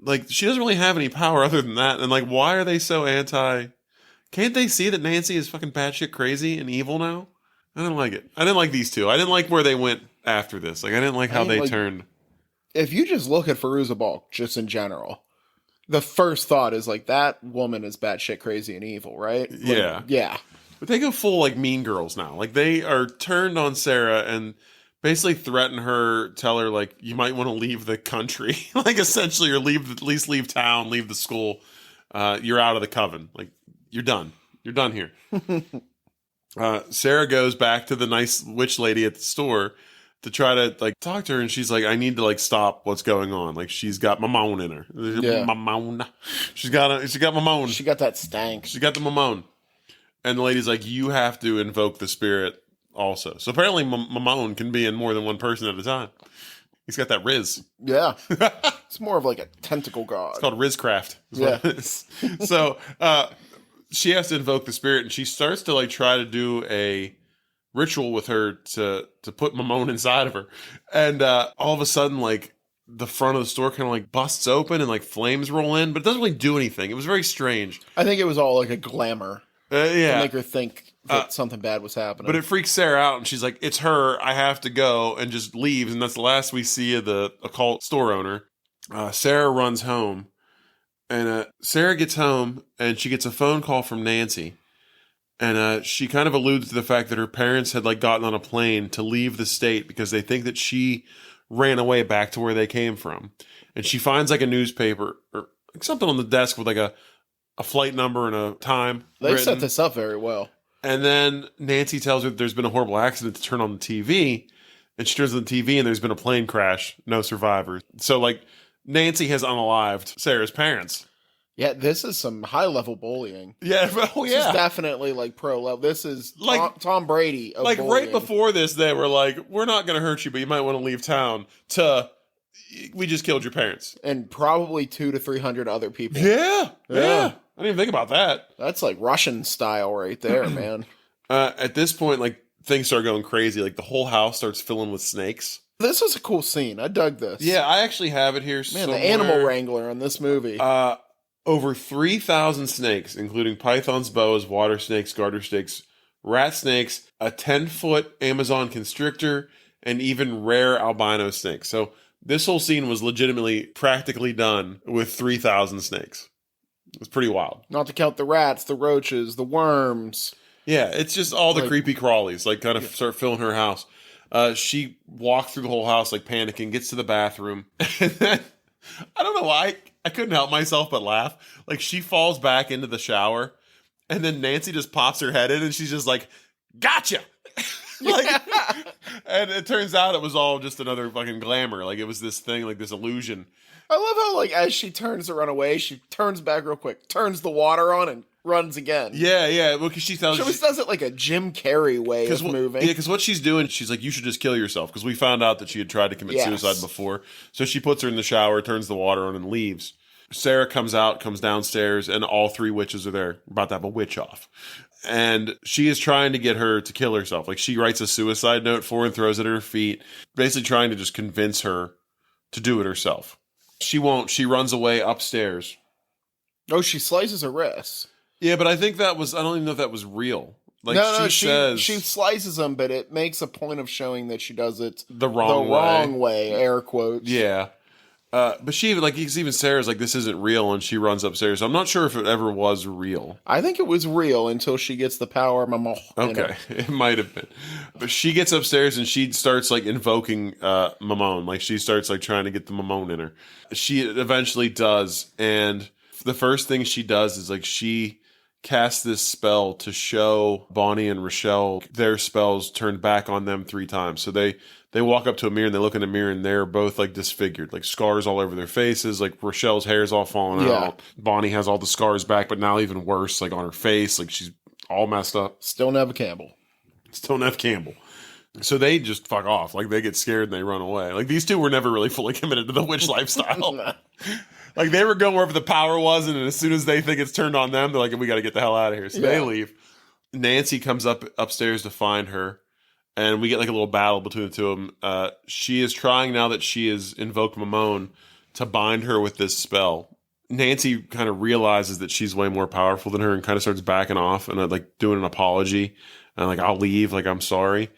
Like she doesn't really have any power other than that. And like, why are they so anti? Can't they see that Nancy is fucking batshit crazy and evil now? I didn't like it. I didn't like these two. I didn't like where they went after this. Like I didn't like how they turned. If you just look at Fairuza Balk, just in general, the first thought is like that woman is batshit crazy and evil, right? Like, yeah. But they go full like Mean Girls now. Like they are turned on Sarah and basically threaten her, tell her like you might want to leave the country, like essentially, or at least leave town, leave the school. You're out of the coven. Like you're done. You're done here. Sarah goes back to the nice witch lady at the store to try to like talk to her, and she's like, I need to like stop what's going on. Like she's got Mamon in her. Mamon. She's got Mamon. She got that stank. She got the Mamon. And the lady's like, you have to invoke the spirit also. So apparently Mamon can be in more than one person at a time. He's got that Riz. Yeah. It's more of like a tentacle god. It's called Rizcraft. So she has to invoke the spirit, and she starts to like try to do a ritual with her to put Mamon inside of her. And all of a sudden, like the front of the store kind of like busts open and like flames roll in, but it doesn't really do anything. It was very strange. I think it was all like a glamour. To make her think that something bad was happening. But it freaks Sarah out, and she's like, it's her, I have to go, and just leaves. And that's the last we see of the occult store owner. Sarah runs home. And Sarah gets home, and she gets a phone call from Nancy. And she kind of alludes to the fact that her parents had like gotten on a plane to leave the state because they think that she ran away back to where they came from. And she finds like a newspaper or like something on the desk with like a flight number and a time. They set this up very well. And then Nancy tells her that there's been a horrible accident to turn on the TV. And she turns on the TV, and there's been a plane crash. No survivors. So like Nancy has unalived Sarah's parents. Yeah, this is some high-level bullying. Yeah, oh This yeah. is definitely, like, pro level. This is Like- Tom Brady of Like bullying. right before this, they were like, "We're not going to hurt you, but you might want to leave town." We just killed your parents. And probably 200 to 300 other people. Yeah. Yeah. I didn't even think about that. That's like Russian style right there, man. At this point, like things start going crazy. Like the whole house starts filling with snakes. This was a cool scene. I dug this. Yeah, I actually have it here. Man, somewhere. the animal wrangler in this movie. Over 3,000 snakes, including pythons, boas, water snakes, garter snakes, rat snakes, a 10-foot Amazon constrictor, and even rare albino snakes. So this whole scene was legitimately practically done with 3,000 snakes. It was pretty wild. Not to count the rats, the roaches, the worms. Yeah, it's just all the creepy crawlies, like kind of start filling her house. She walked through the whole house, like panicking, gets to the bathroom, and then I don't know why I couldn't help myself but laugh. Like she falls back into the shower, and then Nancy just pops her head in, and she's just like, "Gotcha!" Like, and it turns out it was all just another fucking glamour. Like it was this thing, like this illusion. I love how, like, as she turns to run away, she turns back real quick, turns the water on, and runs again. Yeah. Well, because she tells She always does it like a Jim Carrey way of moving. Yeah, because what she's doing, she's like, "You should just kill yourself." Because we found out that she had tried to commit suicide before. So she puts her in the shower, turns the water on, and leaves. Sarah comes downstairs, and all three witches are there, about to have a witch off. And she is trying to get her to kill herself. Like she writes a suicide note for her and throws it at her feet, basically trying to just convince her to do it herself. She won't. She runs away upstairs. Oh, she slices her wrists. Yeah, but I think that was, I don't even know if that was real. Like she slices them, but it makes a point of showing that she does it the wrong way, air quotes. Yeah. But she even, like, even Sarah's like, "This isn't real," and she runs upstairs. I'm not sure if it ever was real. I think it was real until she gets the power of Mama. Okay, it might have been. But she gets upstairs and she starts, like, invoking Mamone. Like, she starts, like, trying to get the Mamone in her. She eventually does, and the first thing she does is, like, she casts this spell to show Bonnie and Rochelle their spells turned back on them 3 times. So they walk up to a mirror and they look in the mirror and they're both like disfigured, like scars all over their faces. Like Rochelle's hair's all falling out. Bonnie has all the scars back, but now even worse, like on her face, like she's all messed up. Still Nev Campbell. So they just fuck off. Like they get scared and they run away. Like these two were never really fully committed to the witch lifestyle. Like they were going wherever the power was, and as soon as they think it's turned on them, they're like, "We got to get the hell out of here." So they leave. Nancy comes upstairs to find her, and we get like a little battle between the two of them. She is trying, now that she has invoked Mamone, to bind her with this spell. Nancy kind of realizes that she's way more powerful than her and kind of starts backing off and like doing an apology and like, "I'll leave, like I'm sorry."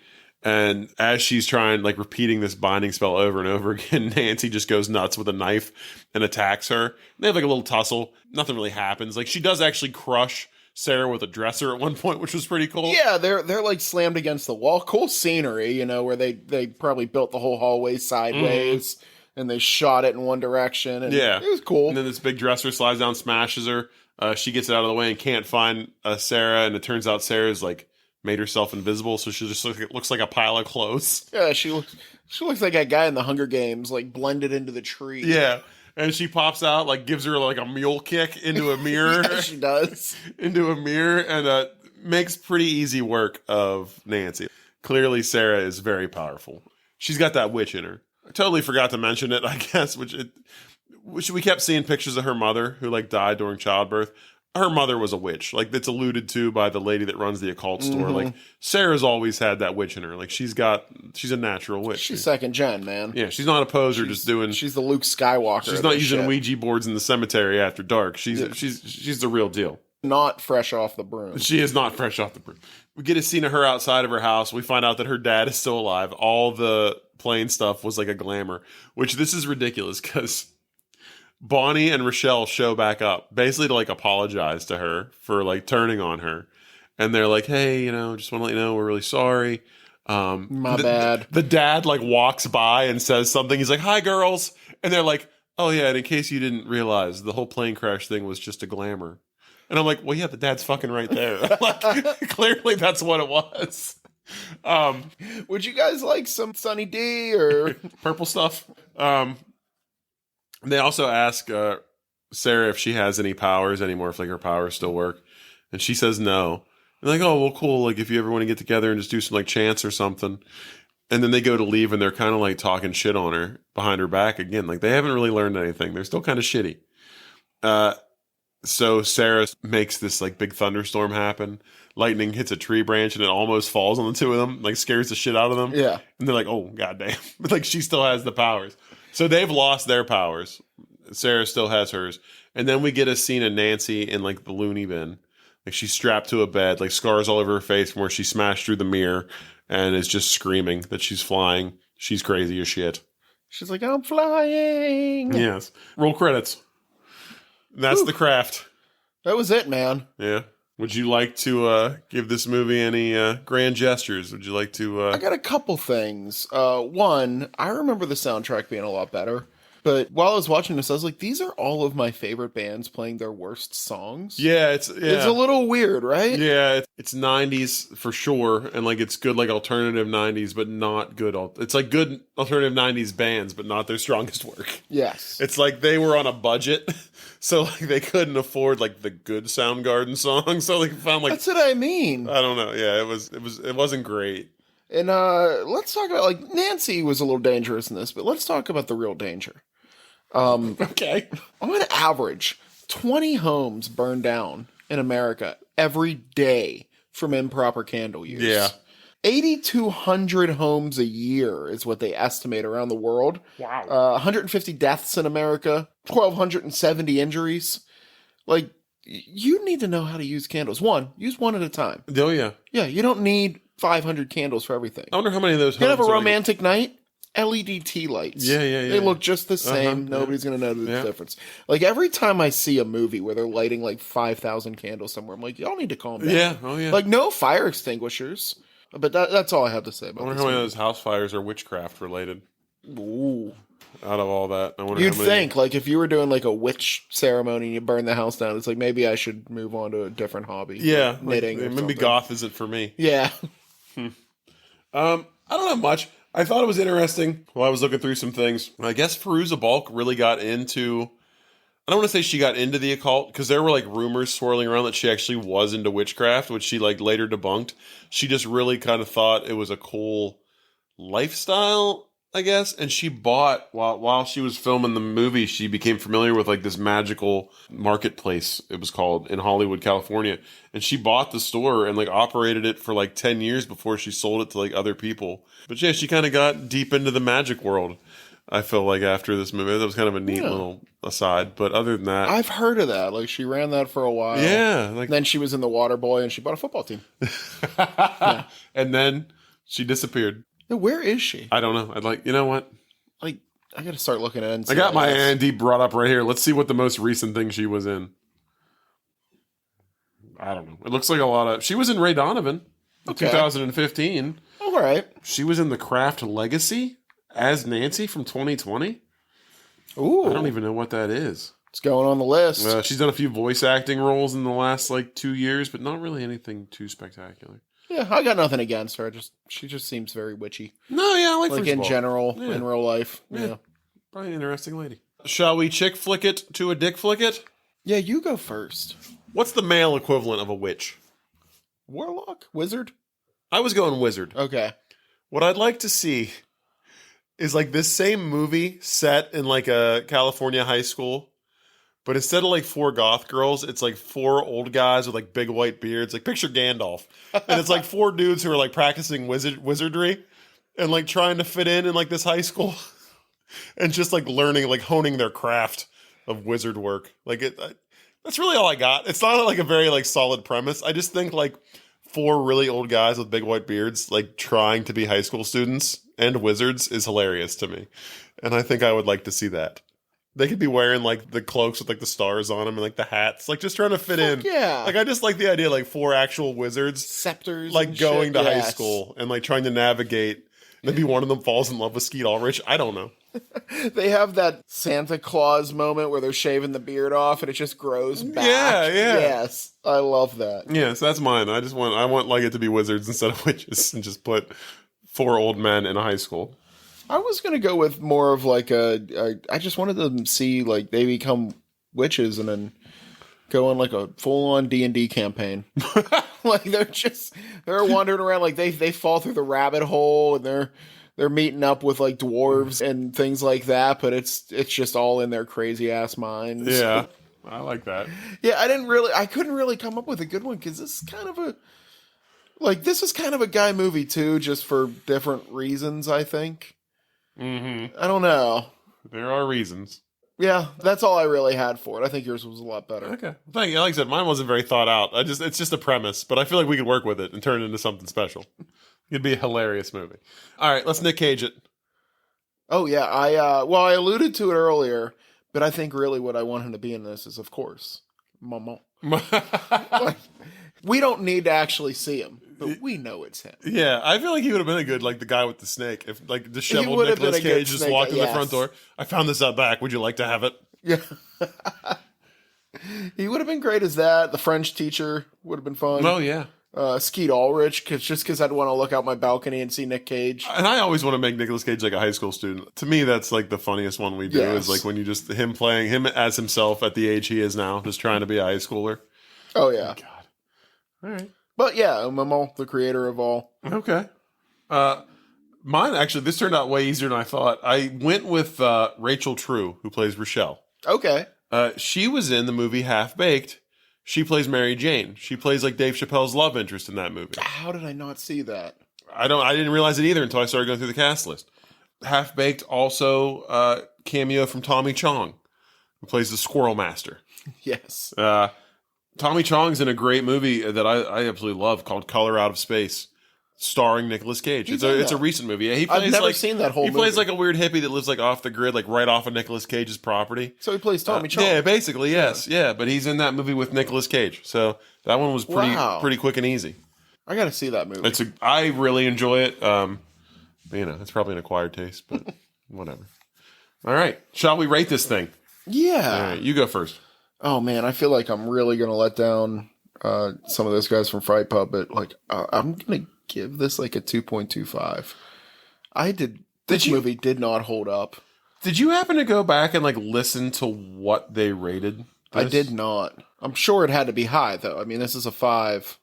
And as she's trying, like repeating this binding spell over and over again, Nancy just goes nuts with a knife and attacks her. They have like a little tussle. Nothing really happens. Like she does actually crush Sarah with a dresser at one point, which was pretty cool. Yeah, they're like slammed against the wall. Cool scenery, you know, where they probably built the whole hallway sideways and they shot it in one direction. And it was cool. And then this big dresser slides down, smashes her. She gets it out of the way and can't find Sarah. And it turns out Sarah's like made herself invisible, so she just looks like a pile of clothes. Yeah, she looks like that guy in the Hunger Games, like blended into the tree. Yeah, and she pops out, like gives her like a mule kick into a mirror. Yeah, she does. Into a mirror, and makes pretty easy work of Nancy. Clearly, Sarah is very powerful. She's got that witch in her. I totally forgot to mention it, I guess, which we kept seeing pictures of her mother who like died during childbirth. Her mother was a witch. Like, that's alluded to by the lady that runs the occult store. Like, Sarah's always had that witch in her. Like, she's a natural witch. She's second gen, man. Yeah, she's not a poser just doing... She's the Luke Skywalker. She's not using Ouija boards in the cemetery after dark. She's the real deal. Not fresh off the broom. She is not fresh off the broom. We get a scene of her outside of her house. We find out that her dad is still alive. All the plane stuff was like a glamour, which this is ridiculous because Bonnie and Rochelle show back up basically to like apologize to her for like turning on her. And they're like, "Hey, just want to let you know we're really sorry. My bad." The dad like walks by and says something. He's like, "Hi, girls." And they're like, "Oh yeah, and in case you didn't realize, the whole plane crash thing was just a glamour." And I'm like, "Well, yeah, the dad's fucking right there." Like, clearly that's what it was. Would you guys like some Sunny D or purple stuff? They also ask Sarah if she has any powers anymore, if like her powers still work. And she says no. And like, oh, well, cool. Like if you ever want to get together and just do some like chants or something. And then they go to leave and they're kind of like talking shit on her behind her back again. Like they haven't really learned anything. They're still kind of shitty. So Sarah makes this like big thunderstorm happen. Lightning hits a tree branch and it almost falls on the two of them, like scares the shit out of them. Yeah. And they're like, oh, goddamn. But like she still has the powers. So they've lost their powers. Sarah still has hers. And then we get a scene of Nancy in like the loony bin. Like she's strapped to a bed, like scars all over her face from where she smashed through the mirror and is just screaming that she's flying. She's crazy as shit. She's like, I'm flying. Yes. Roll credits. That's The Craft. That was it, man. Yeah. Would you like to give this movie any grand gestures? Would you like to... I got a couple things. One, I remember the soundtrack being a lot better. But while I was watching this, I was like, these are all of my favorite bands playing their worst songs. Yeah, it's a little weird, right? Yeah, it's 90s for sure. And like it's good like alternative 90s, but not good. It's like good alternative 90s bands, but not their strongest work. Yes. It's like they were on a budget. So like they couldn't afford like the good Soundgarden songs. So they found like... That's what I mean. I don't know. Yeah, it wasn't great. And let's talk about, like, Nancy was a little dangerous in this, but let's talk about the real danger. Okay. On average, 20 homes burn down in America every day from improper candle use. Yeah. 8,200 homes a year is what they estimate around the world. Wow. 150 deaths in America, 1,270 injuries. Like, you need to know how to use candles. Use one at a time. Oh, yeah. Yeah, you don't need 500 candles for everything. I wonder how many of those You homes have a are, romantic night? LED tea lights. Yeah. They look just the same. Nobody's going to know the difference. Like, every time I see a movie where they're lighting, like, 5,000 candles somewhere, I'm like, y'all need to calm down. Yeah, oh yeah. Like, no fire extinguishers. But that's all I have to say about I wonder this how many of movie. those house fires are witchcraft related. Ooh. Out of all that, I wonder You'd how many... think, like, if you were doing, like, a witch ceremony and you burn the house down, it's like, maybe I should move on to a different hobby. Yeah, like knitting or maybe something. goth isn't for me. Yeah. I don't have much. I thought it was interesting while I was looking through some things. I guess Fairuza Balk really got into... I don't want to say she got into the occult, because there were like rumors swirling around that she actually was into witchcraft, which she like later debunked. She just really kind of thought it was a cool lifestyle, I guess. And she bought, while she was filming the movie, she became familiar with like this magical marketplace, it was called, in Hollywood, California. And she bought the store and like operated it for like 10 years before she sold it to like other people. But yeah, she kind of got deep into the magic world, I feel like, after this movie. That was kind of a neat little aside. But other than that... I've heard of that. Like, she ran that for a while. Yeah. Like, then she was in The Water Boy and she bought a football team. And then she disappeared. Yeah, where is she? I don't know. I'd like... You know what? Like, I gotta start looking at it. I got my Andy brought up right here. Let's see what the most recent thing she was in. I don't know. It looks like a lot of... She was in Ray Donovan in 2015. All right. She was in The Craft Legacy as Nancy from 2020. Ooh. I don't even know what that is. It's going on the list. She's done a few voice acting roles in the last like 2 years, but not really anything too spectacular. Yeah, I got nothing against her. She just seems very witchy. No, yeah, I like in Frisball. general, Yeah. in real life. Yeah. Probably an interesting lady. Shall we chick flick it to a dick flick it? Yeah, you go first. What's the male equivalent of a witch? Warlock? Wizard? I was going wizard. Okay. What I'd like to see is like this same movie set in like a California high school, but instead of like 4 goth girls, it's like 4 old guys with like big white beards. Like picture Gandalf. And it's like 4 dudes who are like practicing wizardry and like trying to fit in like this high school and just like learning, like honing their craft of wizard work. Like that's really all I got. It's not like a very like solid premise. I just think like 4 really old guys with big white beards like trying to be high school students and wizards is hilarious to me. And I think I would like to see that. They could be wearing like the cloaks with like the stars on them and like the hats, like just trying to fit in. Yeah. Like I just like the idea of, like 4 actual wizards Scepters. like and going shit. to high Yes. school and like trying to navigate. Maybe one of them falls in love with Skeet Ulrich. I don't know. They have that Santa Claus moment where they're shaving the beard off and it just grows back. Yeah. Yes. I love that. Yeah, so that's mine. I want like it to be wizards instead of witches and just put 4 old men in a high school. I was going to go with more of like I just wanted them to see like they become witches and then go on like a full-on D&D campaign. Like they're wandering around, like they fall through the rabbit hole, and they're meeting up with like dwarves and things like that, but it's just all in their crazy ass minds. Yeah, I like that. Yeah, I couldn't really come up with a good one, because this is kind of a guy movie too, just for different reasons, I think. Mm-hmm. I don't know. There are reasons. Yeah, that's all I really had for it. I think yours was a lot better. Okay. Thank you. Like I said, mine wasn't very thought out. It's just a premise, but I feel like we could work with it and turn it into something special. It'd be a hilarious movie. All right, let's Nick Cage it. Oh yeah, I alluded to it earlier, but I think really what I want him to be in this is, of course, Maman. Like, we don't need to actually see him, but we know it's him. Yeah, I feel like he would have been a good, like, the guy with the snake. If, like, disheveled would have Nicolas been a good Cage just snake, walked in the yes. front door. I found this out back. Would you like to have it? Yeah. He would have been great as that. The French teacher would have been fun. Oh, yeah. Skeet Ulrich, because I'd want to look out my balcony and see Nick Cage. And I always want to make Nicolas Cage like a high school student. To me, that's like the funniest one we do, Yes. is like when you just, him playing him as himself at the age he is now, just trying to be a high schooler. Oh, yeah. God. All right. But yeah, Maman, the creator of all. Okay. Mine, actually, this turned out way easier than I thought. I went with Rachel True, who plays Rochelle. Okay. She was in the movie Half Baked. She plays Mary Jane. She plays like Dave Chappelle's love interest in that movie. How did I not see that? I didn't realize it either until I started going through the cast list. Half Baked also cameo from Tommy Chong, who plays the Squirrel Master. Yes. Tommy Chong's in a great movie that I absolutely love called Color Out of Space, starring Nicolas Cage. He's It's in a that. recent movie. Yeah, he plays I've never seen that whole He plays movie. like a weird hippie that lives like off the grid, like right off of Nicolas Cage's property. So he plays Tommy Chong. Yeah, basically, yes. Yeah, but he's in that movie with Nicolas Cage. So that one was pretty quick and easy. I got to see that movie. I really enjoy it. But, it's probably an acquired taste, but whatever. All right. Shall we rate this thing? Yeah. All right, you go first. Oh man, I feel like I'm really gonna let down some of those guys from Fright Pub, but like I'm gonna give this like a 2.25. This movie did not hold up. Did you happen to go back and like listen to what they rated this? I did not. I'm sure it had to be high though. I mean, this is a 5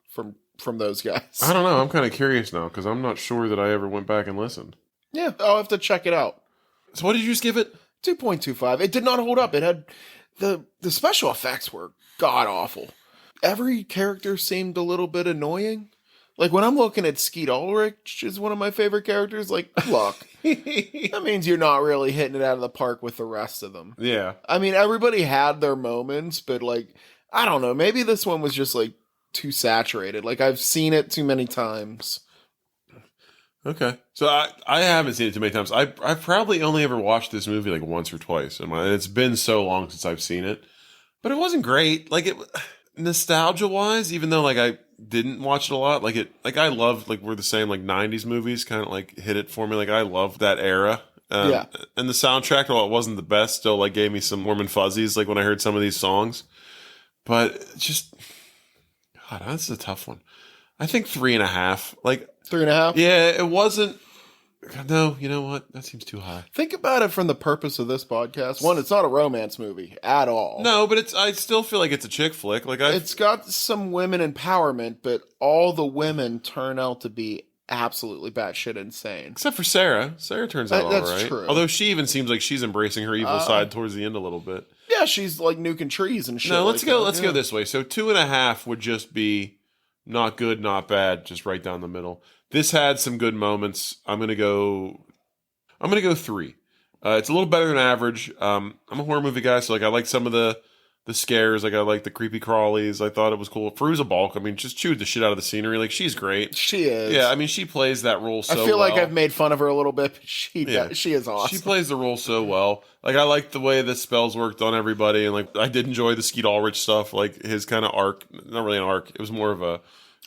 from those guys. I don't know. I'm kind of curious now because I'm not sure that I ever went back and listened. Yeah, I'll have to check it out. So what did you just give it? 2.25. It did not hold up. It had the special effects were god awful. Every character seemed a little bit annoying. Like when I'm looking at Skeet Ulrich is one of my favorite characters. Like, look, that means you're not really hitting it out of the park with the rest of them. Yeah. I mean, everybody had their moments, but like, I don't know. Maybe this one was just like too saturated. Like I've seen it too many times. Okay. So I haven't seen it too many times. I've probably only ever watched this movie like once or twice. And it's been so long since I've seen it. But it wasn't great. Like nostalgia wise, even though like I didn't watch it a lot, I love, like we're the same, like 90s movies kind of like hit it for me. Like I love that era. Yeah. And the soundtrack, while it wasn't the best, still like gave me some warm and fuzzies like when I heard some of these songs. But just, God, that's a tough one. I think 3.5. Like 3.5? Yeah, it wasn't. No, you know what? That seems too high. Think about it from the purpose of this podcast. One, it's not a romance movie at all. No, but I still feel like it's a chick flick. Like it's got some women empowerment, but all the women turn out to be absolutely batshit insane. Except for Sarah. Sarah turns out all right. That's true. Although she even seems like she's embracing her evil side towards the end a little bit. Yeah, she's like nuking trees and shit. No, let's go that. this way. So 2.5 would just be not good, not bad, just right down the middle. This had some good moments. I'm gonna go 3. It's a little better than average. I'm a horror movie guy, so like I like some of the scares. Like I like the creepy crawlies. I thought it was cool. Fairuza Balk, I mean, just chewed the shit out of the scenery. Like she's great. She is. Yeah, I mean, she plays that role so well. I feel like I've made fun of her a little bit, but she is awesome. She plays the role so well. Like I like the way the spells worked on everybody, and like I did enjoy the Skeet Ulrich stuff. Like his kind of arc, not really an arc. It was more of a.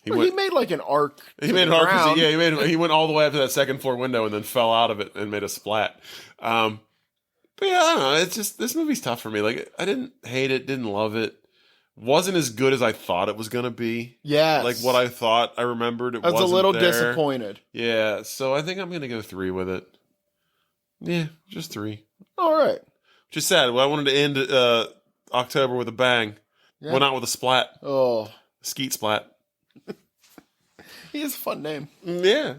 He made like an arc. He made an arc. He went all the way up to that second floor window and then fell out of it and made a splat. But yeah, I don't know. It's just, this movie's tough for me. Like I didn't hate it, didn't love it. Wasn't as good as I thought it was gonna be. Yes. Like what I thought I remembered. I was a little disappointed. Yeah, so I think I'm gonna go 3 with it. Yeah, just 3. All right. Which is sad. Well, I wanted to end October with a bang. Yeah. Well, not with a splat. Oh, Skeet splat. he has a fun name. Yeah.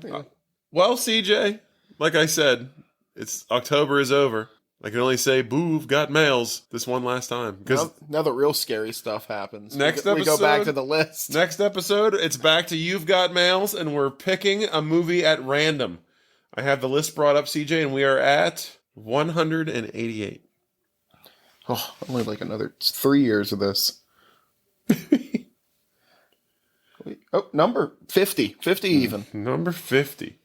Well, CJ, like I said, it's October is over. I can only say BOOVE Got Males this one last time. Because Now the real scary stuff happens. Next we go back episode- to the list. next episode, it's back to You've Got Males, and we're picking a movie at random. I have the list brought up, CJ, and we are at 188. Oh, only like another 3 years of this. Oh, number 50. 50 even. Number 50.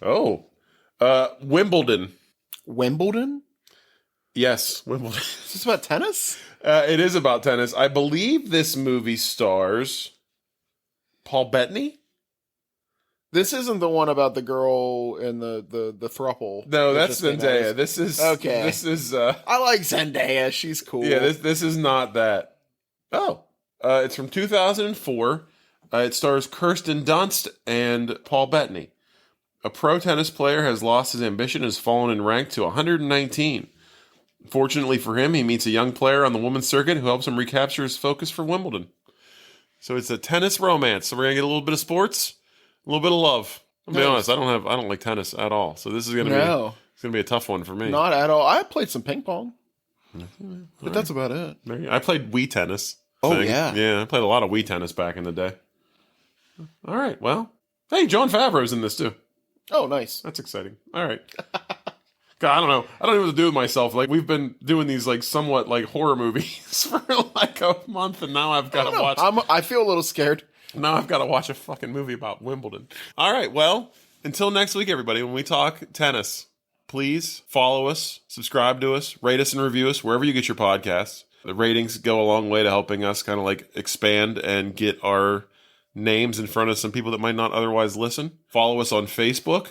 Oh. Wimbledon. Wimbledon? Yes, Wimbledon. Is this about tennis? It is about tennis. I believe this movie stars Paul Bettany. This isn't the one about the girl in the throuple. No, that that's just came Zendaya. out. This is Okay. This is I like Zendaya. She's cool. yeah. This is not that. Oh, it's from 2004. It stars Kirsten Dunst and Paul Bettany. A pro tennis player has lost his ambition and has fallen in rank to 119. Fortunately for him, he meets a young player on the women's circuit who helps him recapture his focus for Wimbledon. So it's a tennis romance. So we're gonna get a little bit of sports, a little bit of love. I'll be honest, I don't like tennis at all. So this is gonna be a tough one for me. Not at all. I played some ping pong. But that's about it. I played Wii tennis. Oh, yeah. Yeah, I played a lot of Wii tennis back in the day. All right, well. Hey, Jon Favreau's in this too. Oh, nice. That's exciting. All right. God, I don't know. I don't know what to do with myself. Like, we've been doing these, like, somewhat, like, horror movies for, like, a month, and now I've got to watch... I feel a little scared. Now I've got to watch a fucking movie about Wimbledon. All right, well, until next week, everybody, when we talk tennis, please follow us, subscribe to us, rate us and review us wherever you get your podcasts. The ratings go a long way to helping us kind of, like, expand and get our names in front of some people that might not otherwise listen. Follow us on Facebook.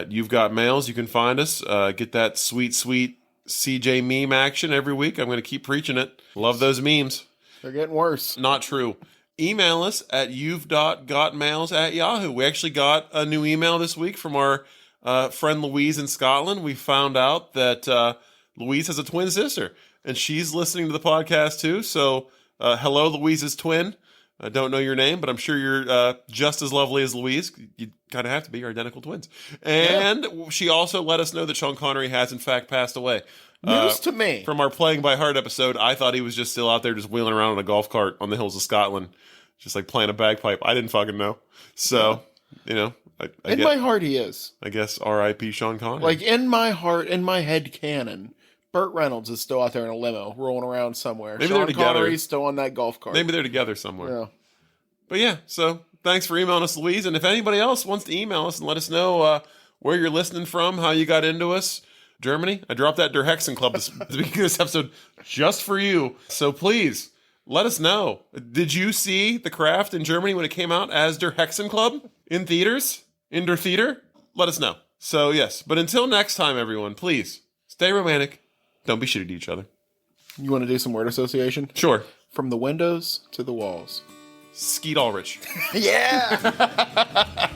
You've Got Males. You can find us. Get that sweet, sweet CJ meme action every week. I'm going to keep preaching it. Love those memes. They're getting worse. Not true. Email us at you've.gotmales@yahoo. We actually got a new email this week from our friend Louise in Scotland. We found out that Louise has a twin sister, and she's listening to the podcast too. So hello, Louise's twin. I don't know your name, but I'm sure you're just as lovely as Louise. You kind of have to be. You're identical twins. And she also let us know that Sean Connery has, in fact, passed away. News to me. From our Playing by Heart episode, I thought he was just still out there just wheeling around on a golf cart on the hills of Scotland, just like playing a bagpipe. I didn't fucking know. So, you know. In my heart, he is. I guess R.I.P. Sean Connery. Like, in my heart, in my head canon, Burt Reynolds is still out there in a limo, rolling around somewhere. Maybe Sean they're together. Connery's still on that golf cart. Maybe they're together somewhere. Yeah. But yeah, so thanks for emailing us, Louise. And if anybody else wants to email us and let us know where you're listening from, how you got into us, Germany, I dropped that Der Hexen Club at the beginning of this episode just for you. So please, let us know. Did you see The Craft in Germany when it came out as Der Hexen Club in theaters? In der Theater? Let us know. So yes, but until next time, everyone, please stay romantic. Don't be shitty to each other. You want to do some word association? Sure. From the windows to the walls. Skeet Ulrich. Yeah!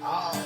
Oh.